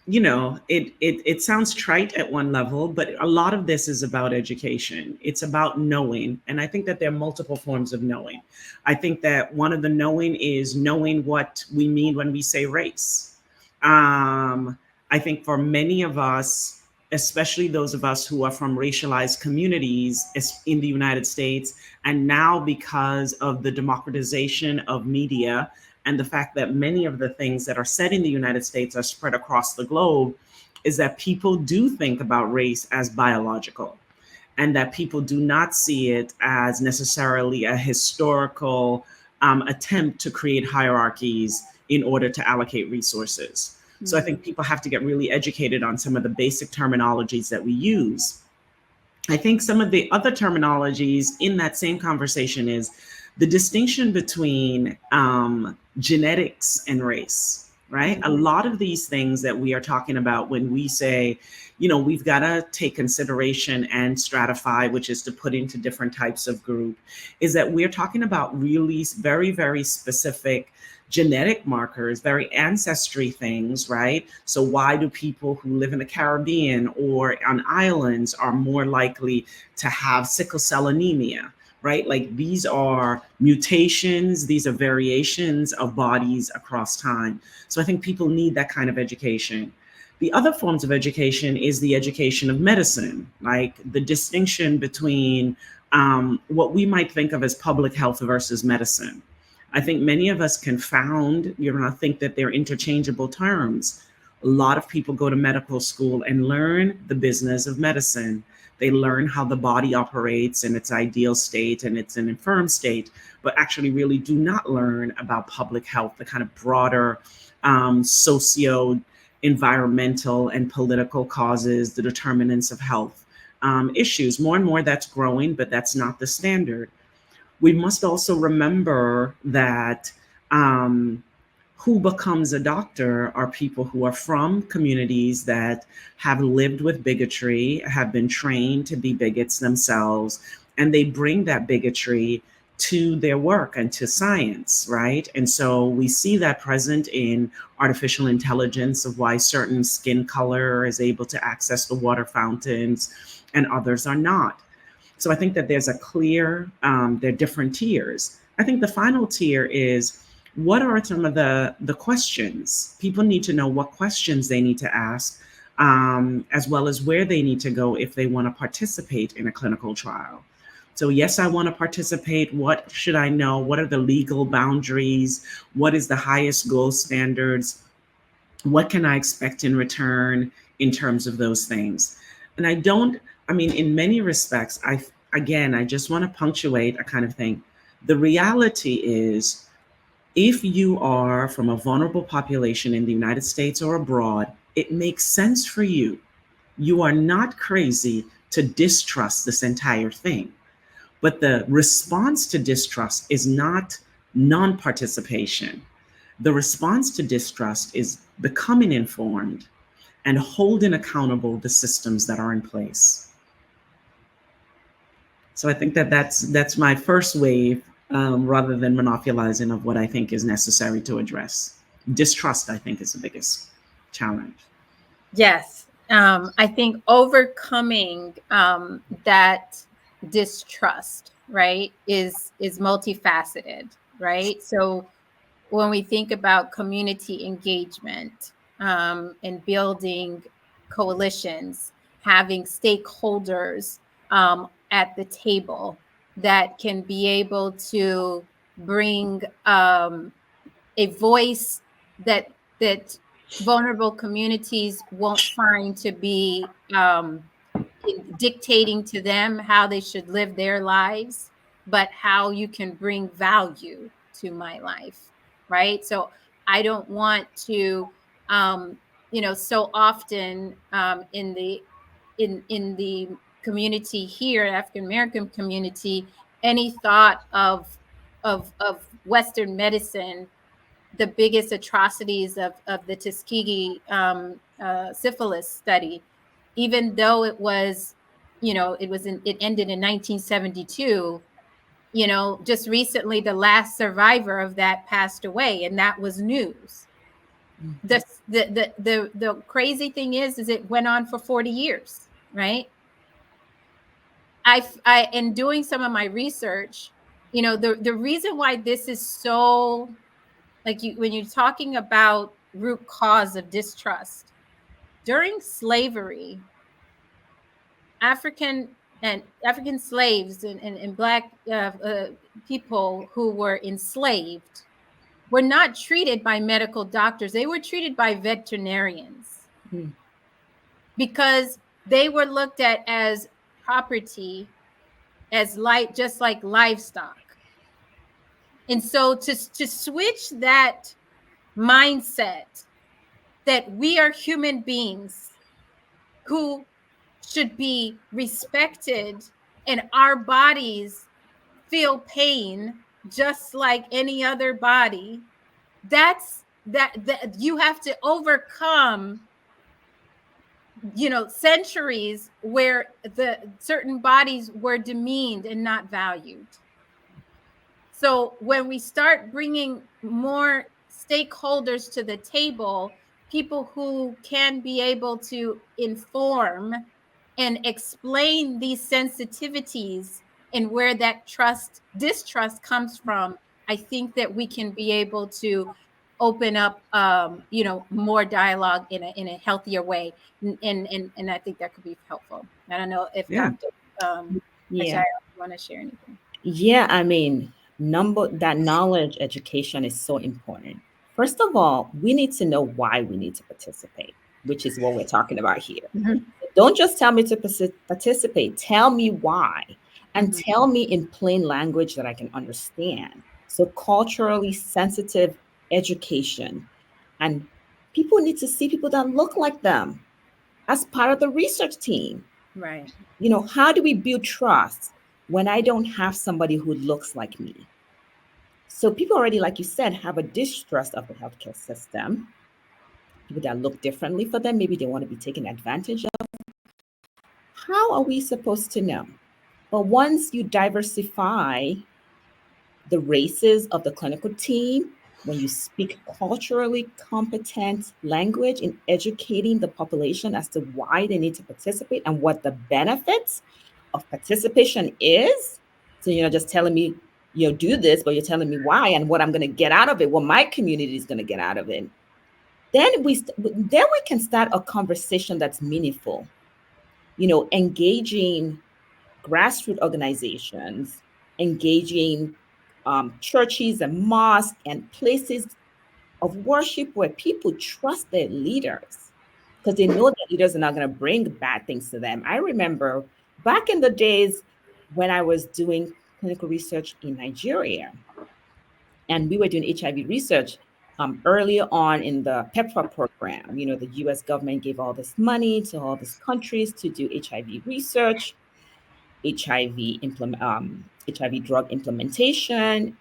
S10: it sounds trite at one level, but a lot of this is about education. It's about knowing. And I think that there are multiple forms of knowing. I think that one of the knowing is knowing what we mean when we say race. I think for many of us, especially those of us who are from racialized communities in the United States, and now because of the democratization of media and the fact that many of the things that are said in the United States are spread across the globe, is that people do think about race as biological, and that people do not see it as necessarily a historical attempt to create hierarchies in order to allocate resources. So I think people have to get really educated on some of the basic terminologies that we use. I think some of the other terminologies in that same conversation is the distinction between genetics and race, right? A lot of these things that we are talking about when we say, we've got to take consideration and stratify, which is to put into different types of group, is that we're talking about really very, very specific genetic markers, very ancestry things, right? So why do people who live in the Caribbean or on islands are more likely to have sickle cell anemia, right? Like these are mutations, these are variations of bodies across time. So I think people need that kind of education. The other forms of education is the education of medicine, like the distinction between what we might think of as public health versus medicine. I think many of us confound, think that they're interchangeable terms. A lot of people go to medical school and learn the business of medicine. They learn how the body operates in its ideal state and its an infirm state, but actually really do not learn about public health, the kind of broader socio-environmental and political causes, the determinants of health issues. More and more that's growing, but that's not the standard. We must also remember that who becomes a doctor are people who are from communities that have lived with bigotry, have been trained to be bigots themselves, and they bring that bigotry to their work and to science, right? And so we see that present in artificial intelligence of why certain skin color is able to access the water fountains and others are not. So I think that there's a clear, there are different tiers. I think the final tier is, what are some of the questions? People need to know what questions they need to ask, as well as where they need to go if they want to participate in a clinical trial. So yes, I want to participate. What should I know? What are the legal boundaries? What is the highest gold standards? What can I expect in return in terms of those things? And I mean, in many respects, I just want to punctuate a kind of thing. The reality is, if you are from a vulnerable population in the United States or abroad, it makes sense for you. You are not crazy to distrust this entire thing. But the response to distrust is not non participation. The response to distrust is becoming informed and holding accountable the systems that are in place. So I think that's my first wave, rather than monopolizing of what I think is necessary to address. Distrust, I think, is the biggest challenge.
S2: Yes. I think overcoming that distrust, right, is multifaceted, right? So when we think about community engagement and building coalitions, having stakeholders at the table that can be able to bring a voice that vulnerable communities won't find to be dictating to them how they should live their lives, but how you can bring value to my life, right? So I don't want to, so often in the community here, African American community, any thought of Western medicine, the biggest atrocities of the Tuskegee syphilis study, even though it was, it ended in 1972. Just recently, the last survivor of that passed away, and that was news. The crazy thing is it went on for 40 years, right? In doing some of my research, the reason why this is so, like, when you're talking about root cause of distrust, during slavery, African slaves and Black people who were enslaved were not treated by medical doctors. They were treated by veterinarians because they were looked at as property, as just like livestock. And so to switch that mindset that we are human beings who should be respected and our bodies feel pain just like any other body, that you have to overcome centuries where the certain bodies were demeaned and not valued. So when we start bringing more stakeholders to the table, people who can be able to inform and explain these sensitivities and where that distrust comes from, I think that we can be able to open up, more dialogue in a healthier way, and I think that could be helpful. I don't know if Dr.
S9: Yeah.
S2: want to share anything.
S9: Yeah, I mean, that knowledge education is so important. First of all, we need to know why we need to participate, which is what we're talking about here.
S2: Mm-hmm.
S9: Don't just tell me to participate. Tell me why, and
S2: Mm-hmm.
S9: tell me in plain language that I can understand. So culturally sensitive education, and people need to see people that look like them as part of the research team.
S2: Right.
S9: How do we build trust when I don't have somebody who looks like me? So people already, like you said, have a distrust of the healthcare system. People that look differently for them, maybe they want to be taken advantage of. How are we supposed to know? But once you diversify the races of the clinical team, when you speak culturally competent language in educating the population as to why they need to participate and what the benefits of participation is. So you're not just telling me, do this, but you're telling me why and what I'm going to get out of it, what my community is going to get out of it. Then we can start a conversation that's meaningful, engaging grassroots organizations, engaging churches and mosques and places of worship where people trust their leaders because they know that leaders are not going to bring bad things to them. I remember back in the days when I was doing clinical research in Nigeria, and we were doing HIV research earlier on in the PEPFAR program. You know, the US government gave all this money to all these countries to do HIV research, HIV drug implementation.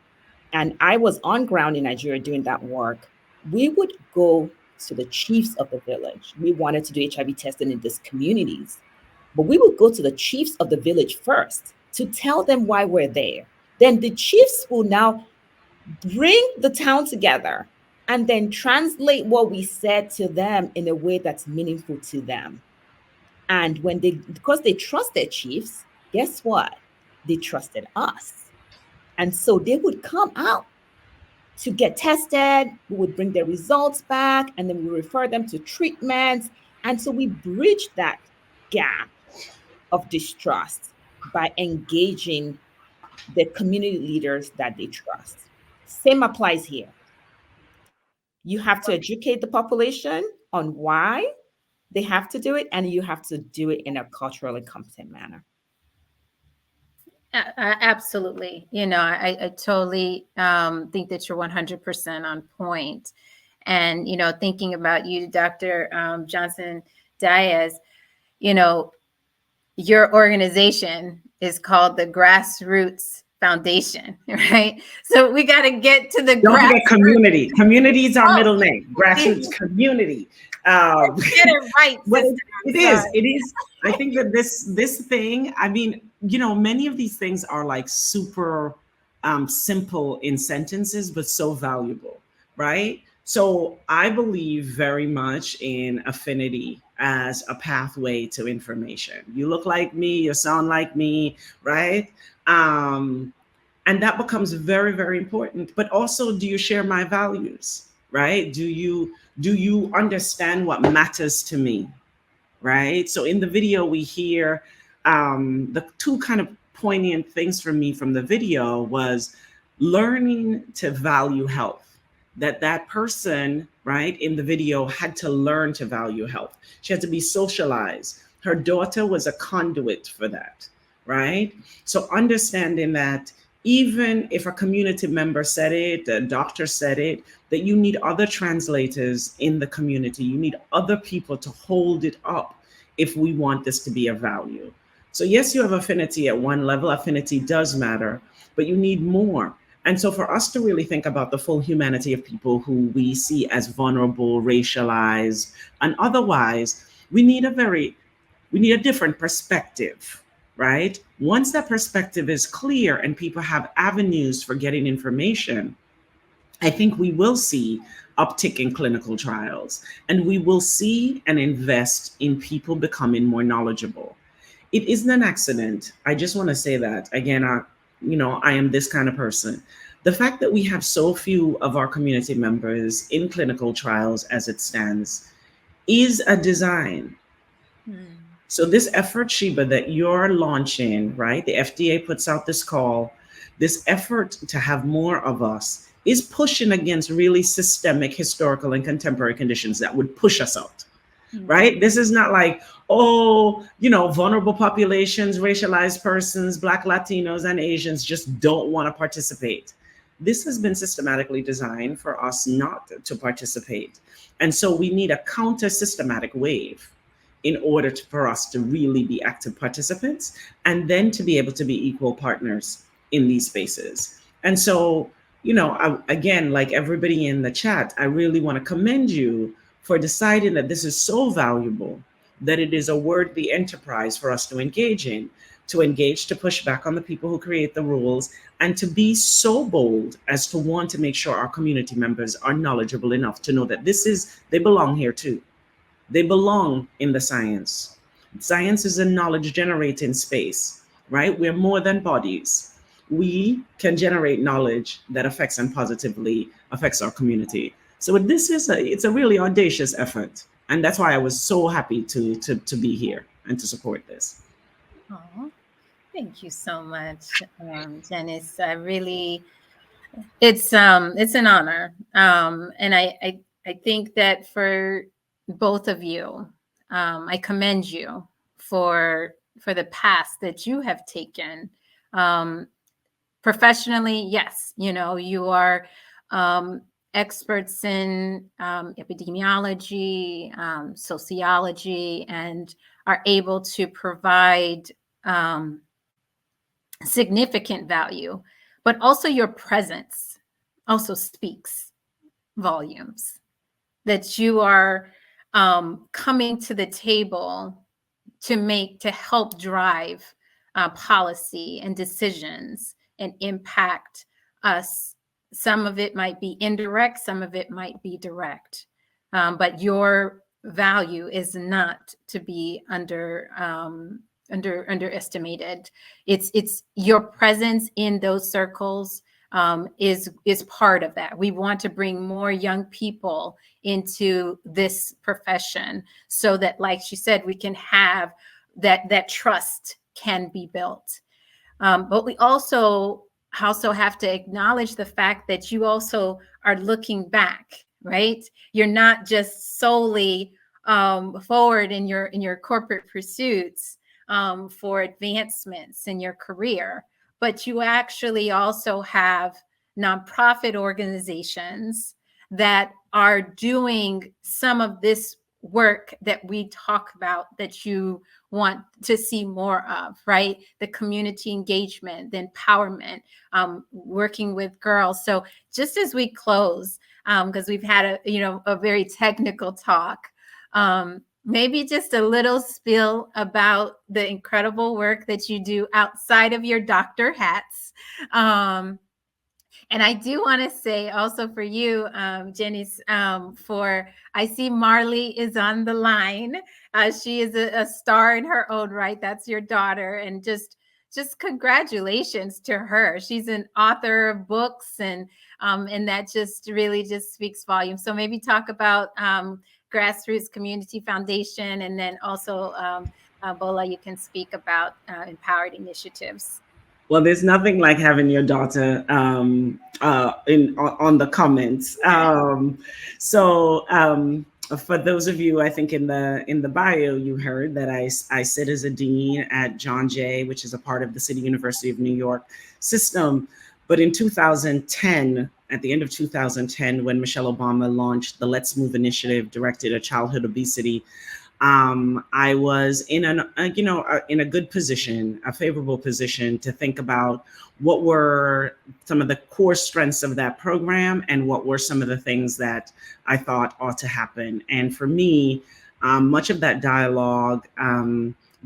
S9: And I was on ground in Nigeria doing that work. We would go to the chiefs of the village. We wanted to do HIV testing in these communities, but we would go to the chiefs of the village first to tell them why we're there. Then the chiefs will now bring the town together and then translate what we said to them in a way that's meaningful to them. And because they trust their chiefs, guess what? They trusted us. And so they would come out to get tested. We would bring their results back, and then we refer them to treatments. And so we bridge that gap of distrust by engaging the community leaders that they trust. Same applies here. You have to educate the population on why they have to do it, and you have to do it in a culturally competent manner.
S2: Absolutely. You know, I totally think that you're 100% on point. And, you know, thinking about you, Dr. Johnson Diaz, you know, your organization is called the Grassroots Foundation, right? So we got to get to the
S10: Don't forget community. Community is our middle name. Grassroots community.
S2: Get it right.
S10: But it is. I think that this thing, I mean, you know, many of these things are like super simple in sentences, but so valuable, right? So I believe very much in affinity as a pathway to information. You look like me, you sound like me, right? And that becomes very, very important. But also, do you share my values, right? Do you understand what matters to me, right? So in the video, we hear the two kind of poignant things for me from the video was learning to value health. That person, right, in the video had to learn to value health. She had to be socialized. Her daughter was a conduit for that, right? So understanding that even if a community member said it, a doctor said it, that you need other translators in the community. You need other people to hold it up if we want this to be a value. So yes, you have affinity at one level. Affinity does matter, but you need more. And so for us to really think about the full humanity of people who we see as vulnerable, racialized, and otherwise, we need a different perspective, right? Once that perspective is clear and people have avenues for getting information, I think we will see uptick in clinical trials, and we will see and invest in people becoming more knowledgeable. It isn't an accident. I just want to say that again. I am this kind of person. The fact that we have so few of our community members in clinical trials as it stands is a design. So this effort, Sheba, that you're launching, right? The FDA puts out this call, this effort to have more of us is pushing against really systemic, historical, and contemporary conditions that would push us out, right? This is not like, vulnerable populations, racialized persons, Black, Latinos, and Asians just don't want to participate. This has been systematically designed for us not to participate. And so we need a counter systematic wave in order for us to really be active participants and then to be able to be equal partners in these spaces. And so, again, like everybody in the chat, I really want to commend you for deciding that this is so valuable, that it is a worthy enterprise for us to engage in, to push back on the people who create the rules, and to be so bold as to want to make sure our community members are knowledgeable enough to know that they belong here too. They belong in the science. Science is a knowledge generating space, right? We're more than bodies. We can generate knowledge that affects and positively affects our community. So it's a really audacious effort. And that's why I was so happy to be here and to support this.
S2: Oh, Thank you so much, Janice. I really, it's an honor, and I think that for both of you, I commend you for the path that you have taken. Professionally, yes, you know, you are experts in epidemiology, sociology, and are able to provide significant value, but also your presence also speaks volumes, that you are coming to the table to help drive policy and decisions and impact us. Some of it might be indirect, some of it might be direct, but your value is not to be underestimated. It's your presence in those circles is part of that. We want to bring more young people into this profession so that, like she said, we can have that trust can be built. But we also have to acknowledge the fact that you also are looking back, right? You're not just solely forward in your corporate pursuits for advancements in your career, but you actually also have nonprofit organizations that are doing some of this work that we talk about that you want to see more of, right? The community engagement, the empowerment, working with girls. So just as we close, because we've had a very technical talk, maybe just a little spiel about the incredible work that you do outside of your doctor hats. And I do want to say also for you, Janice, I see Marley is on the line. She is a star in her own right. That's your daughter. And just congratulations to her. She's an author of books, and that just really just speaks volumes. So maybe talk about Grassroots Community Foundation, and then also Bola, you can speak about empowered initiatives.
S10: Well, there's nothing like having your daughter on the comments. For those of you, I think in the bio, you heard that I sit as a dean at John Jay, which is a part of the City University of New York system. But in 2010, at the end of 2010, when Michelle Obama launched the Let's Move initiative directed at childhood obesity, I was in a good position, a favorable position to think about what were some of the core strengths of that program and what were some of the things that I thought ought to happen. And for me, much of that dialogue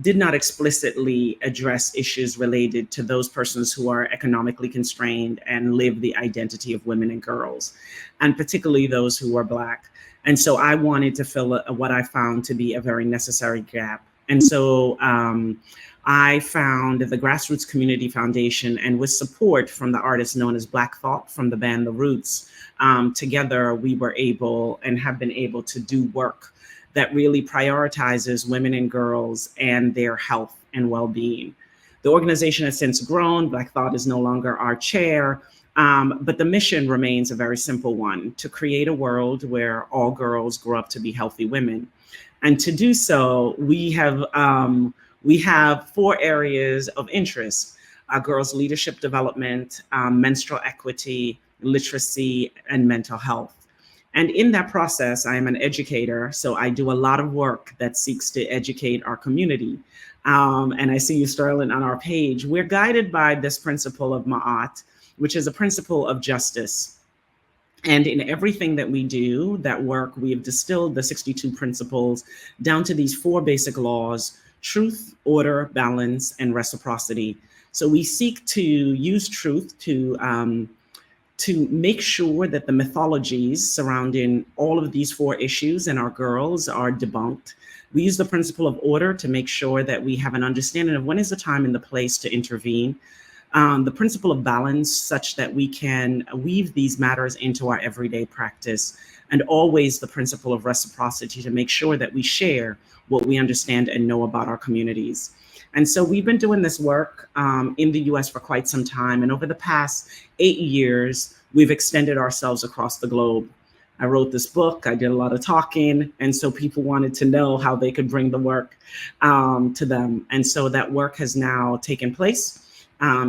S10: did not explicitly address issues related to those persons who are economically constrained and live the identity of women and girls, and particularly those who are Black. And so I wanted to fill what I found to be a very necessary gap. And so I found the Grassroots Community Foundation, and with support from the artist known as Black Thought from the band The Roots, together we were able and have been able to do work that really prioritizes women and girls and their health and well-being. The organization has since grown. Black Thought is no longer our chair. But the mission remains a very simple one: to create a world where all girls grow up to be healthy women. And to do so, we have 4 areas of interest: girls' leadership development, menstrual equity, literacy, and mental health. And in that process, I am an educator, so I do a lot of work that seeks to educate our community. And I see you, Sterling, on our page. We're guided by this principle of Ma'at, which is a principle of justice. And in everything that we do, that work, we have distilled the 62 principles down to these 4 basic laws: truth, order, balance, and reciprocity. So we seek to use truth to make sure that the mythologies surrounding all of these 4 issues and our girls are debunked. We use the principle of order to make sure that we have an understanding of when is the time and the place to intervene. The principle of balance, such that we can weave these matters into our everyday practice, and always the principle of reciprocity to make sure that we share what we understand and know about our communities. And so we've been doing this work in the US for quite some time. And over the past 8 years, we've extended ourselves across the globe. I wrote this book, I did a lot of talking. And so people wanted to know how they could bring the work to them. And so that work has now taken place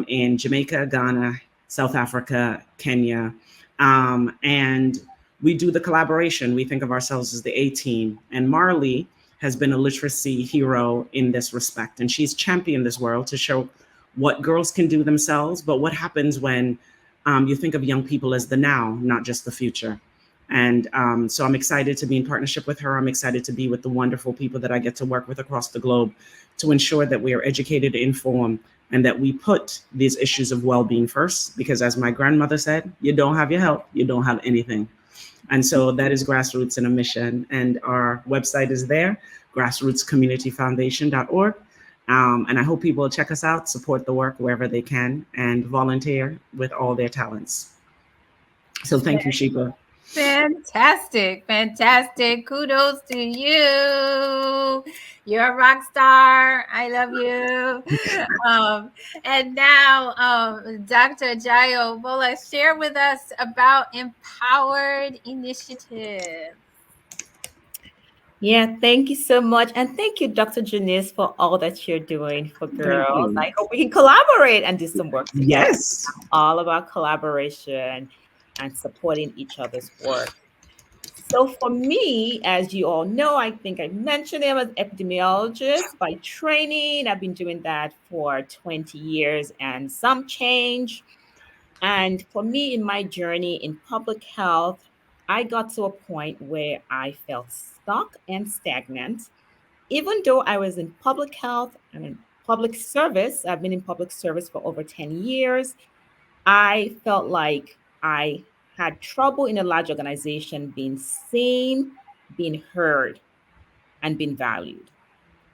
S10: in Jamaica, Ghana, South Africa, Kenya. And we do the collaboration. We think of ourselves as the A team. And Marley has been a literacy hero in this respect. And she's championed this world to show what girls can do themselves, but what happens when you think of young people as the now, not just the future. And so I'm excited to be in partnership with her. I'm excited to be with the wonderful people that I get to work with across the globe to ensure that we are educated, informed, and that we put these issues of well-being first. Because as my grandmother said, you don't have your health, you don't have anything. And so that is Grassroots in a Mission. And our website is there, grassrootscommunityfoundation.org. And I hope people will check us out, support the work wherever they can, and volunteer with all their talents. So thank you, Sheba.
S2: Fantastic. Kudos to you. You're a rock star. I love you. And now, Dr. Jayo Bola, share with us about Empowered Initiative.
S9: Yeah, thank you so much. And thank you, Dr. Janice, for all that you're doing for girls. I hope we can collaborate and do some work together.
S10: Yes.
S9: All about collaboration and supporting each other's work. So for me, as you all know, I think I mentioned I'm an epidemiologist by training. I've been doing that for 20 years and some change. And for me, in my journey in public health, I got to a point where I felt stuck and stagnant. Even though I was in public health and in public service, I've been in public service for over 10 years. I felt like I had trouble in a large organization being seen, being heard, and being valued.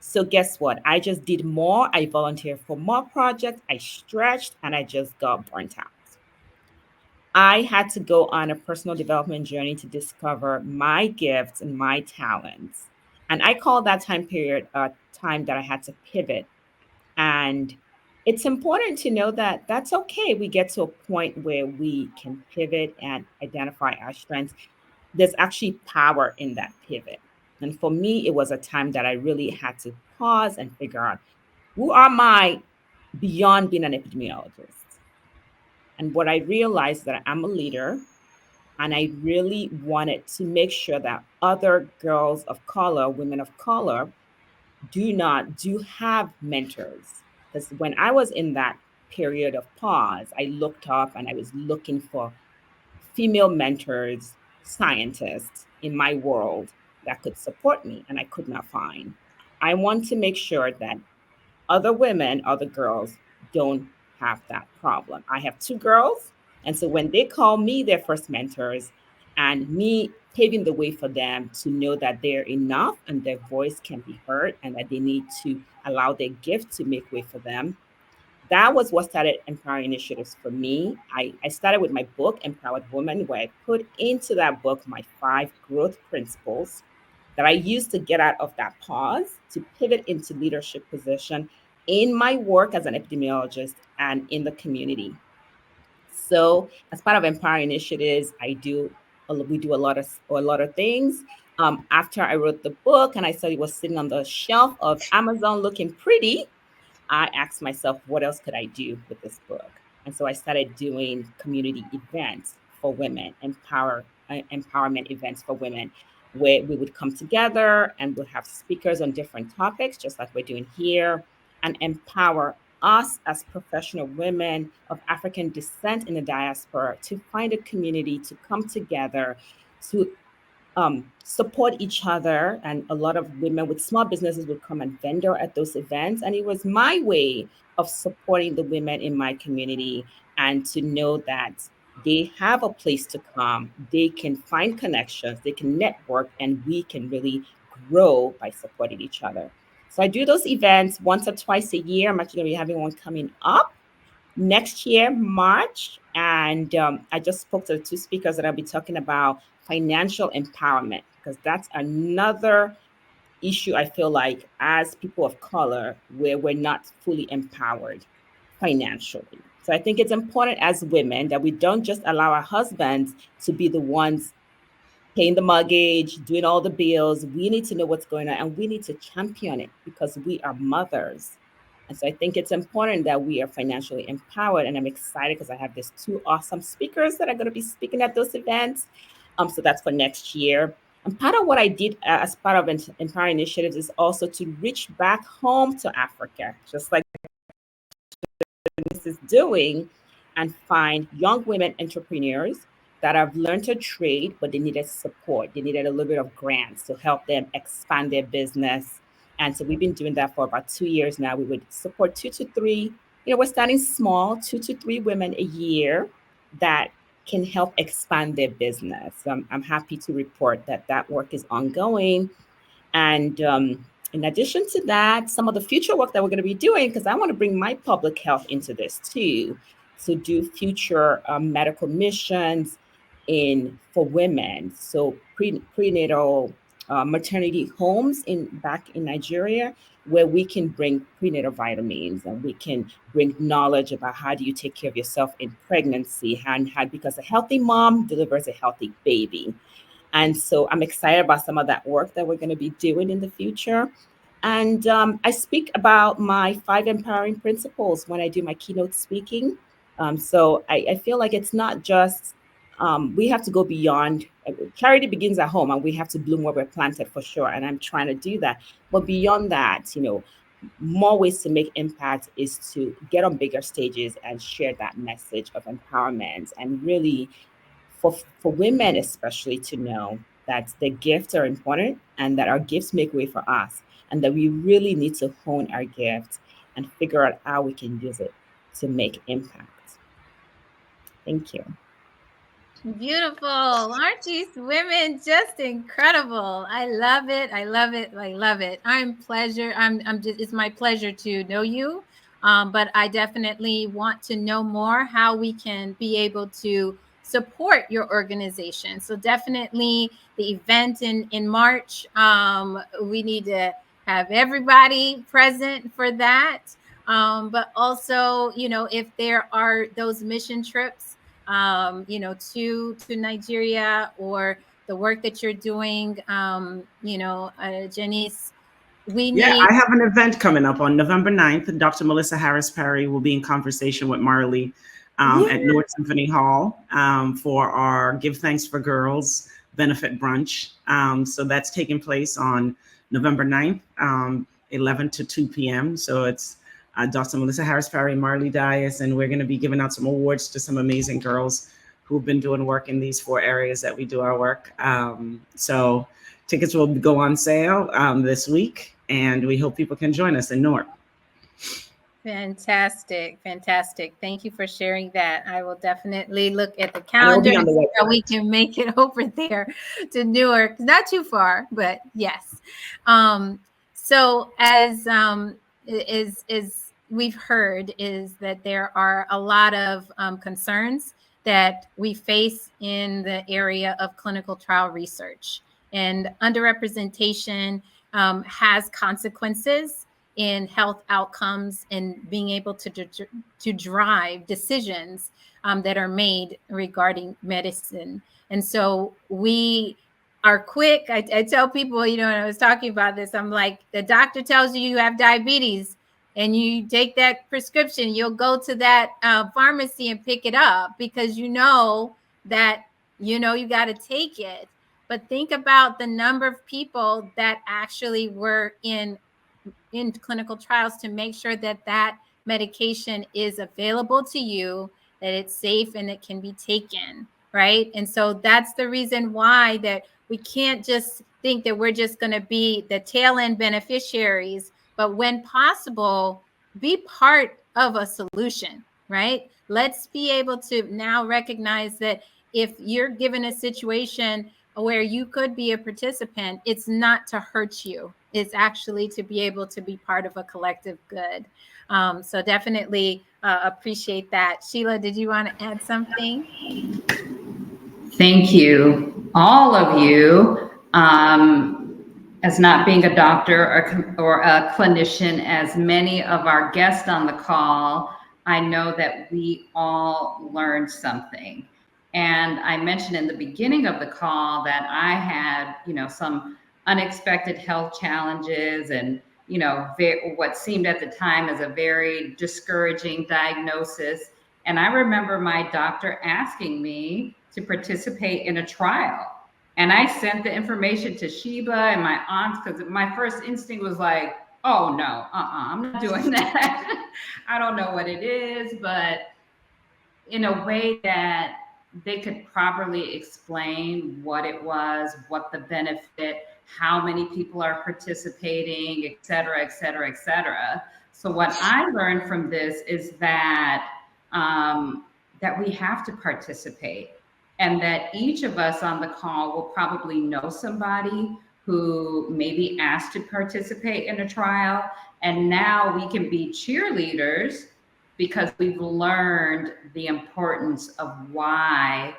S9: So guess what? I just did more. I volunteered for more projects. I stretched and I just got burnt out. I had to go on a personal development journey to discover my gifts and my talents. And I call that time period a time that I had to pivot. And it's important to know that that's okay. We get to a point where we can pivot and identify our strengths. There's actually power in that pivot. And for me, it was a time that I really had to pause and figure out who am I beyond being an epidemiologist? And what I realized that I'm a leader, and I really wanted to make sure that other girls of color, women of color, do have mentors. Because when I was in that period of pause, I looked up and I was looking for female mentors, scientists in my world that could support me, and I could not find. I want to make sure that other women, other girls don't have that problem. I have two girls. And so when they call me their first mentors and me paving the way for them to know that they're enough and their voice can be heard and that they need to allow their gift to make way for them, that was what started Empowering Initiatives for me. I started with my book, Empowered Woman, where I put into that book my 5 growth principles that I used to get out of that pause to pivot into leadership position in my work as an epidemiologist and in the community. So as part of Empowering Initiatives, we do a lot of things. After I wrote the book and I saw it was sitting on the shelf of Amazon looking pretty, I asked myself, what else could I do with this book? And so I started doing community events for women, empowerment events for women, where we would come together and we'll have speakers on different topics, just like we're doing here, and empower us as professional women of African descent in the diaspora to find a community to come together to support each other. And a lot of women with small businesses would come and vendor at those events. And it was my way of supporting the women in my community and to know that they have a place to come, they can find connections, they can network, and we can really grow by supporting each other. So I do those events once or twice a year. I'm actually going to be having one coming up next year, March. And I just spoke to the 2 speakers that I'll be talking about financial empowerment, because that's another issue, I feel like, as people of color, where we're not fully empowered financially. So I think it's important as women that we don't just allow our husbands to be the ones paying the mortgage, doing all the bills. We need to know what's going on, and we need to champion it because we are mothers. And so I think it's important that we are financially empowered. And I'm excited because I have these two awesome speakers that are going to be speaking at those events. So that's for next year. And part of what I did as part of Empower Initiatives is also to reach back home to Africa, just like this is doing, and find young women entrepreneurs that have learned a trade, but they needed support. They needed a little bit of grants to help them expand their business. And so we've been doing that for about 2 years now. We would support 2 to 3, we're starting small, 2 to 3 women a year that can help expand their business. So I'm happy to report that that work is ongoing. And in addition to that, some of the future work that we're going to be doing, because I want to bring my public health into this too, to do future medical missions for women. So prenatal maternity homes back in Nigeria, where we can bring prenatal vitamins and we can bring knowledge about how do you take care of yourself in pregnancy, because a healthy mom delivers a healthy baby. And so I'm excited about some of that work that we're going to be doing in the future. And I speak about my 5 empowering principles when I do my keynote speaking. So I feel like it's not just, we have to go beyond. Charity begins at home, and we have to bloom where we're planted for sure. And I'm trying to do that. But beyond that, more ways to make impact is to get on bigger stages and share that message of empowerment, and really for women especially to know that the gifts are important and that our gifts make way for us, and that we really need to hone our gifts and figure out how we can use it to make impact. Thank you.
S2: Beautiful. Aren't these women just incredible? I love it. I love it. I love it. It's my pleasure to know you. But I definitely want to know more how we can be able to support your organization. So definitely the event in March, we need to have everybody present for that. But also, if there are those mission trips, to Nigeria, or the work that you're doing, Janice,
S10: I have an event coming up on November 9th. Dr. Melissa Harris Perry will be in conversation with Marley at Newark Symphony Hall for our Give Thanks for Girls benefit brunch. So that's taking place on November 9th, 11 to 2 p.m. So it's Dr. Melissa Harris Perry, Marley Dias, and we're going to be giving out some awards to some amazing girls who've been doing work in these 4 areas that we do our work. So tickets will go on sale this week, and we hope people can join us in Newark.
S2: Fantastic. Thank you for sharing that. I will definitely look at the calendar and see how we can make it over there to Newark. Not too far, but yes. So as we've heard, is that there are a lot of concerns that we face in the area of clinical trial research, and underrepresentation has consequences in health outcomes and being able to drive decisions that are made regarding medicine. And so we are quick. I tell people, when I was talking about this, I'm like, the doctor tells you have diabetes and you take that prescription, you'll go to that pharmacy and pick it up because you that, you got to take it. But think about the number of people that actually were in clinical trials to make sure that that medication is available to you, that it's safe and it can be taken, right? And so that's the reason why that we can't just think that we're just going to be the tail end beneficiaries, but when possible, be part of a solution, right? Let's be able to now recognize that if you're given a situation where you could be a participant, it's not to hurt you. It's actually to be able to be part of a collective good. So definitely appreciate that. Sheila, did you want to add something?
S1: Thank you, all of you. as not being a doctor or a clinician, as many of our guests on the call, I know that we all learned something. And I mentioned in the beginning of the call that I had, some unexpected health challenges and, what seemed at the time as a very discouraging diagnosis. And I remember my doctor asking me to participate in a trial. And I sent the information to Sheba and my aunts because my first instinct was like, oh no, I'm not doing that. I don't know what it is, but in a way that they could properly explain what it was, what the benefit, how many people are participating, et cetera, et cetera, et cetera. So what I learned from this is that that we have to participate, and that each of us on the call will probably know somebody who may be asked to participate in a trial. And now we can be cheerleaders because we've learned the importance of why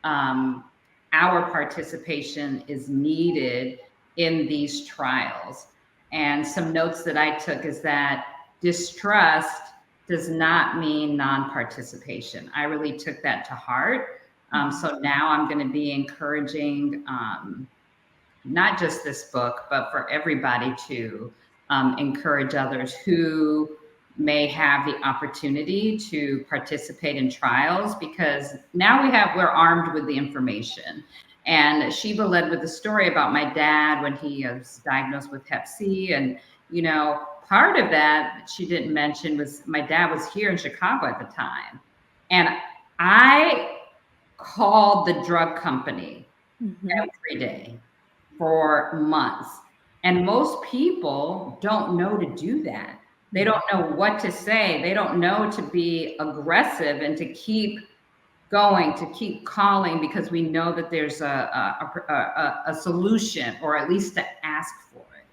S1: our participation is needed in these trials. And some notes that I took is that distrust does not mean non-participation. I really took that to heart. So now I'm going to be encouraging not just this book, but for everybody to encourage others who may have the opportunity to participate in trials, because now we're armed with the information. And Sheba led with the story about my dad when he was diagnosed with Hep C. And, part of that she didn't mention was my dad was here in Chicago at the time. And I called the drug company every day for months. And most people don't know to do that. They don't know what to say. They don't know to be aggressive and to keep going, to keep calling, because we know that there's a solution, or at least to ask for it.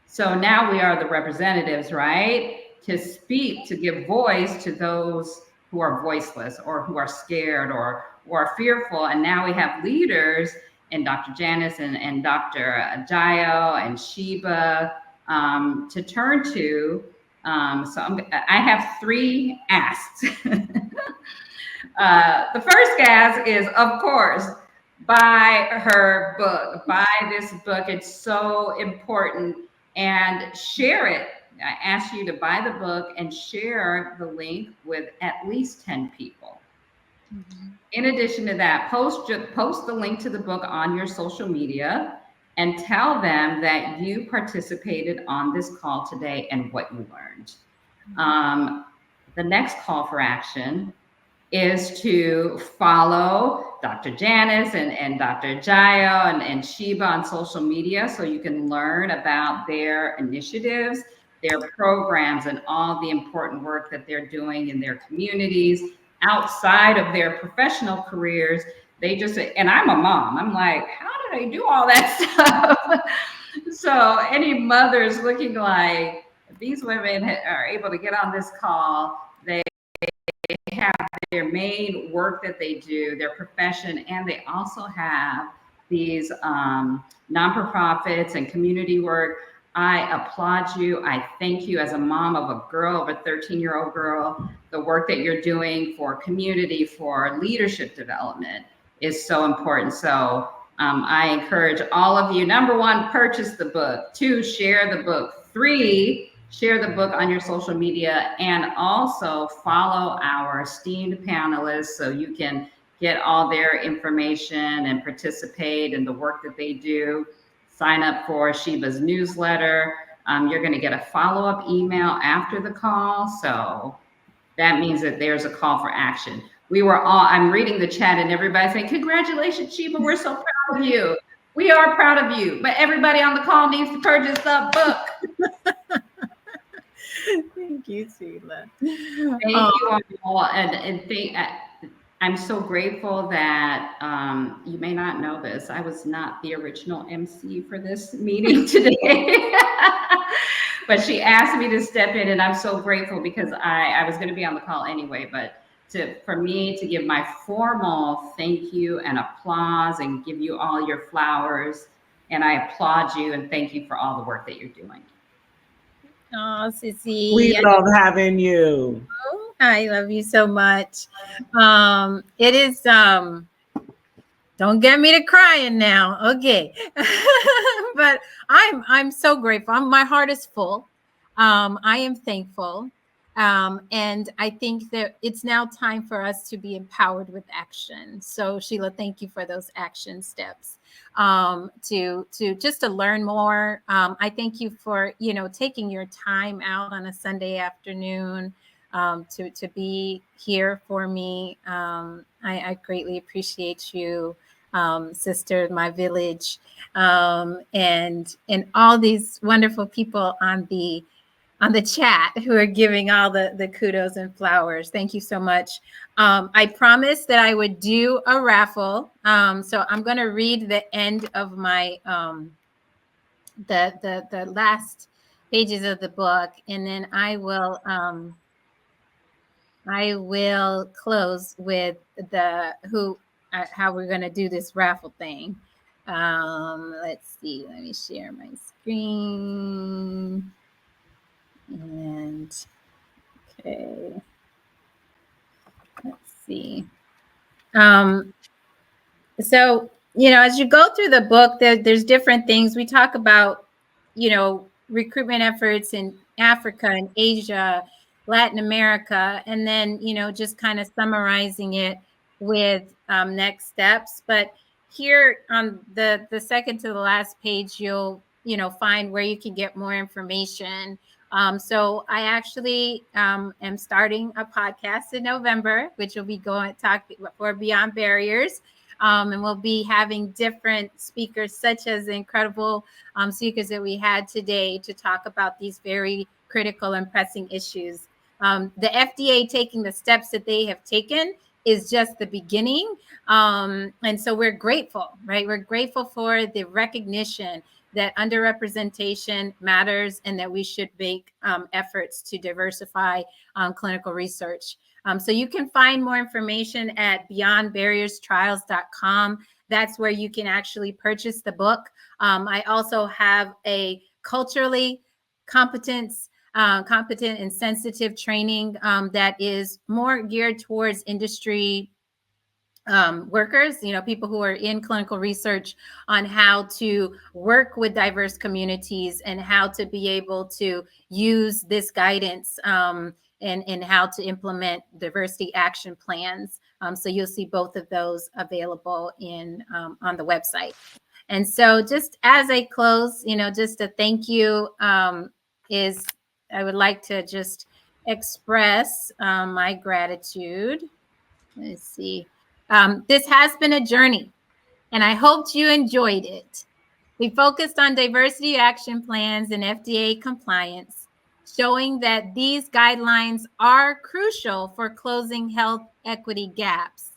S1: So now we are the representatives, right? To speak, to give voice to those who are voiceless or who are scared or are fearful. And now we have leaders, and Dr. Janice and Dr. Ajayo and Sheba to turn to. So I have 3 asks. The first ask is, of course, buy her book. Buy this book. It's so important. And share it. I ask you to buy the book and share the link with at least 10 people. In addition to that, post the link to the book on your social media and tell them that you participated on this call today and what you learned. The next call for action is to follow Dr. Janice and Dr. Ajayo and Sheba on social media, so you can learn about their initiatives, their programs, and all the important work that they're doing in their communities outside of their professional careers. They just, and I'm a mom, I'm like, how do they do all that stuff? So any mothers looking like, these women are able to get on this call, they have their main work that they do, their profession, and they also have these non-for-profits and community work. I applaud you. I thank you as a mom of a 13-year-old girl. The work that you're doing for community, for leadership development is so important. So I encourage all of you, number 1, purchase the book. 2, share the book. 3, share the book on your social media, and also follow our esteemed panelists so you can get all their information and participate in the work that they do. Sign up for Sheba's newsletter. You're going to get a follow-up email after the call. So that means that there's a call for action. I'm reading the chat and everybody's saying, congratulations, Sheba, we're so proud of you. We are proud of you, but everybody on the call needs to purchase the book.
S2: Thank you, Sheila.
S1: Thank you all. I'm so grateful that you may not know this. I was not the original MC for this meeting today, but she asked me to step in, and I'm so grateful because I was going to be on the call anyway. But for me to give my formal thank you and applause and give you all your flowers And I applaud you and thank you for all the work that you're doing.
S2: Oh, Sissy.
S10: We love having you.
S2: I love you so much. It is don't get me to crying now. Okay. But I'm so grateful. My heart is full. I am thankful. And I think that it's now time for us to be empowered with action. So Sheila, thank you for those action steps. To just to learn more. I thank you for, taking your time out on a Sunday afternoon to be here for me. I greatly appreciate you, sister, my village, and all these wonderful people on the chat who are giving all the kudos and flowers. Thank you so much. I promised that I would do a raffle. So I'm going to read the end of my the last pages of the book, and then I will close with how we're going to do this raffle thing. Let's see. Let me share my screen. And okay, let's see. So, as you go through the book, there's different things. We talk about, recruitment efforts in Africa and Asia, Latin America, and then, just kind of summarizing it with next steps. But here on the second to the last page, you'll, find where you can get more information. So I actually am starting a podcast in November, which will be talking for Beyond Barriers. And we'll be having different speakers, such as the incredible speakers that we had today, to talk about these very critical and pressing issues. The FDA taking the steps that they have taken is just the beginning. And so we're grateful, right? We're grateful for the recognition that underrepresentation matters and that we should make efforts to diversify clinical research. So you can find more information at beyondbarrierstrials.com. That's where you can actually purchase the book. I also have a culturally competent and sensitive training that is more geared towards industry workers, people who are in clinical research, on how to work with diverse communities and how to be able to use this guidance and how to implement diversity action plans. So you'll see both of those available on the website. And so just as I close, just a thank you I would like to just express my gratitude. Let's see. This has been a journey, and I hoped you enjoyed it. We focused on diversity action plans and FDA compliance, showing that these guidelines are crucial for closing health equity gaps.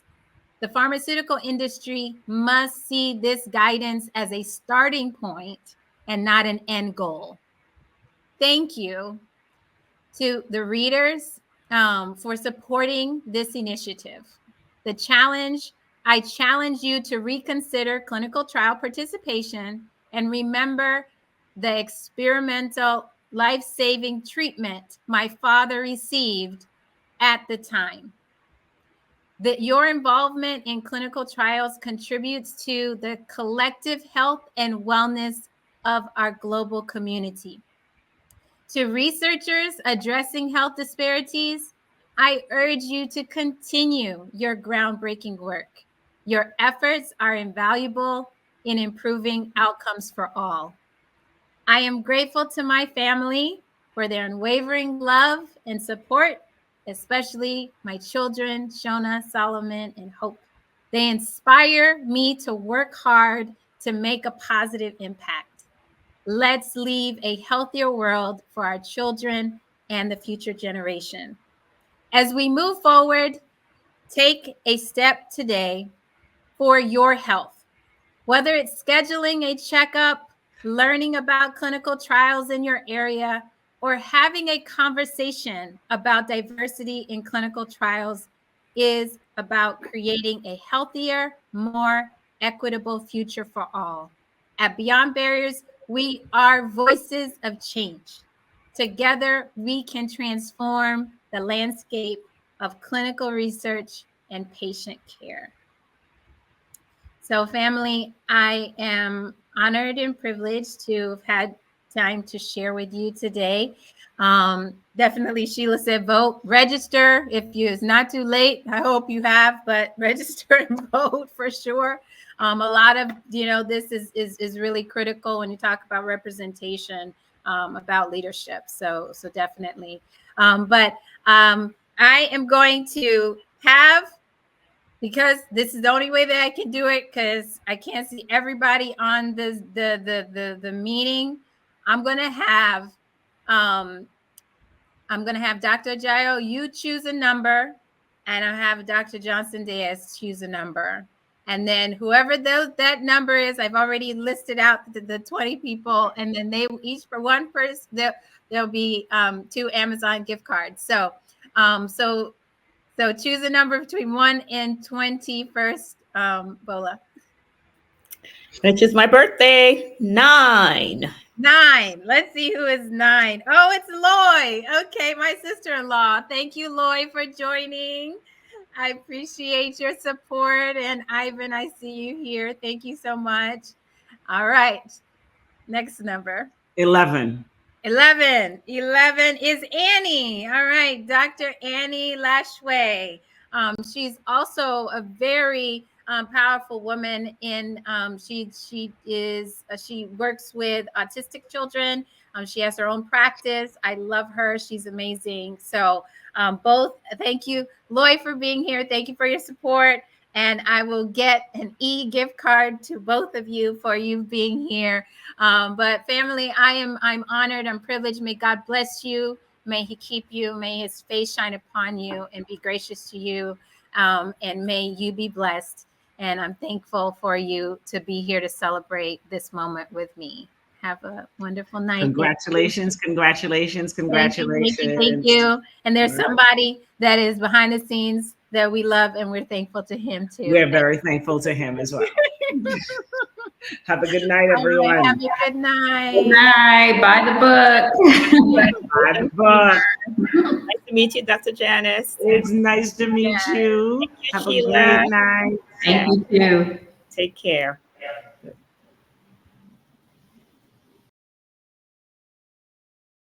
S2: The pharmaceutical industry must see this guidance as a starting point and not an end goal. Thank you to the readers for supporting this initiative. I challenge you to reconsider clinical trial participation and remember the experimental life-saving treatment my father received at the time. That your involvement in clinical trials contributes to the collective health and wellness of our global community. To researchers addressing health disparities, I urge you to continue your groundbreaking work. Your efforts are invaluable in improving outcomes for all. I am grateful to my family for their unwavering love and support, especially my children, Shona, Solomon, and Hope. They inspire me to work hard to make a positive impact. Let's leave a healthier world for our children and the future generation. As we move forward, take a step today for your health. Whether it's scheduling a checkup, learning about clinical trials in your area, or having a conversation about diversity in clinical trials, is about creating a healthier, more equitable future for all. At Beyond Barriers, we are voices of change. Together, we can transform the landscape of clinical research and patient care. So, family, I am honored and privileged to have had time to share with you today. Definitely, Sheila said vote, register. If it's not too late, I hope you have, but register and vote for sure. A lot of, this is really critical when you talk about representation, about leadership. So definitely. But I am going to have, because this is the only way that I can do it, because I can't see everybody on the meeting. I'm gonna have Dr. Ajayo, you choose a number, and I'll have Dr. Johnson Diaz choose a number. And then whoever that number is, I've already listed out the 20 people, and then they each, for one person, there'll be 2 Amazon gift cards. So choose a number between 1 and 20 first, Bola.
S9: Which is my birthday, 9.
S2: 9. Let's see who is 9. Oh, it's Loy. Okay, my sister-in-law. Thank you, Loy, for joining. I appreciate your support. And Ivan, I see you here. Thank you so much. All right. Next number.
S10: 11.
S2: 11 is Annie. All right, Dr. Annie Lashway. She's also a very powerful woman. She works with autistic children. She has her own practice. I love her. She's amazing. So both, thank you, Loy, for being here. Thank you for your support. And I will get an gift card to both of you for you being here. But family, I'm honored. I'm privileged. May God bless you. May he keep you. May his face shine upon you and be gracious to you. And may you be blessed. And I'm thankful for you to be here to celebrate this moment with me. Have a wonderful night.
S10: Congratulations, congratulations, congratulations.
S2: Thank you. And there's somebody that is behind the scenes that we love, and we're thankful to him too.
S10: We're very thankful to him as well. Have a good night, everyone.
S2: Have a good night.
S1: Good night. Buy the book.
S10: Buy the book.
S9: Nice to meet you, Dr. Janice.
S10: It's nice to meet you. Have a great night.
S1: Thank you too.
S9: Take care.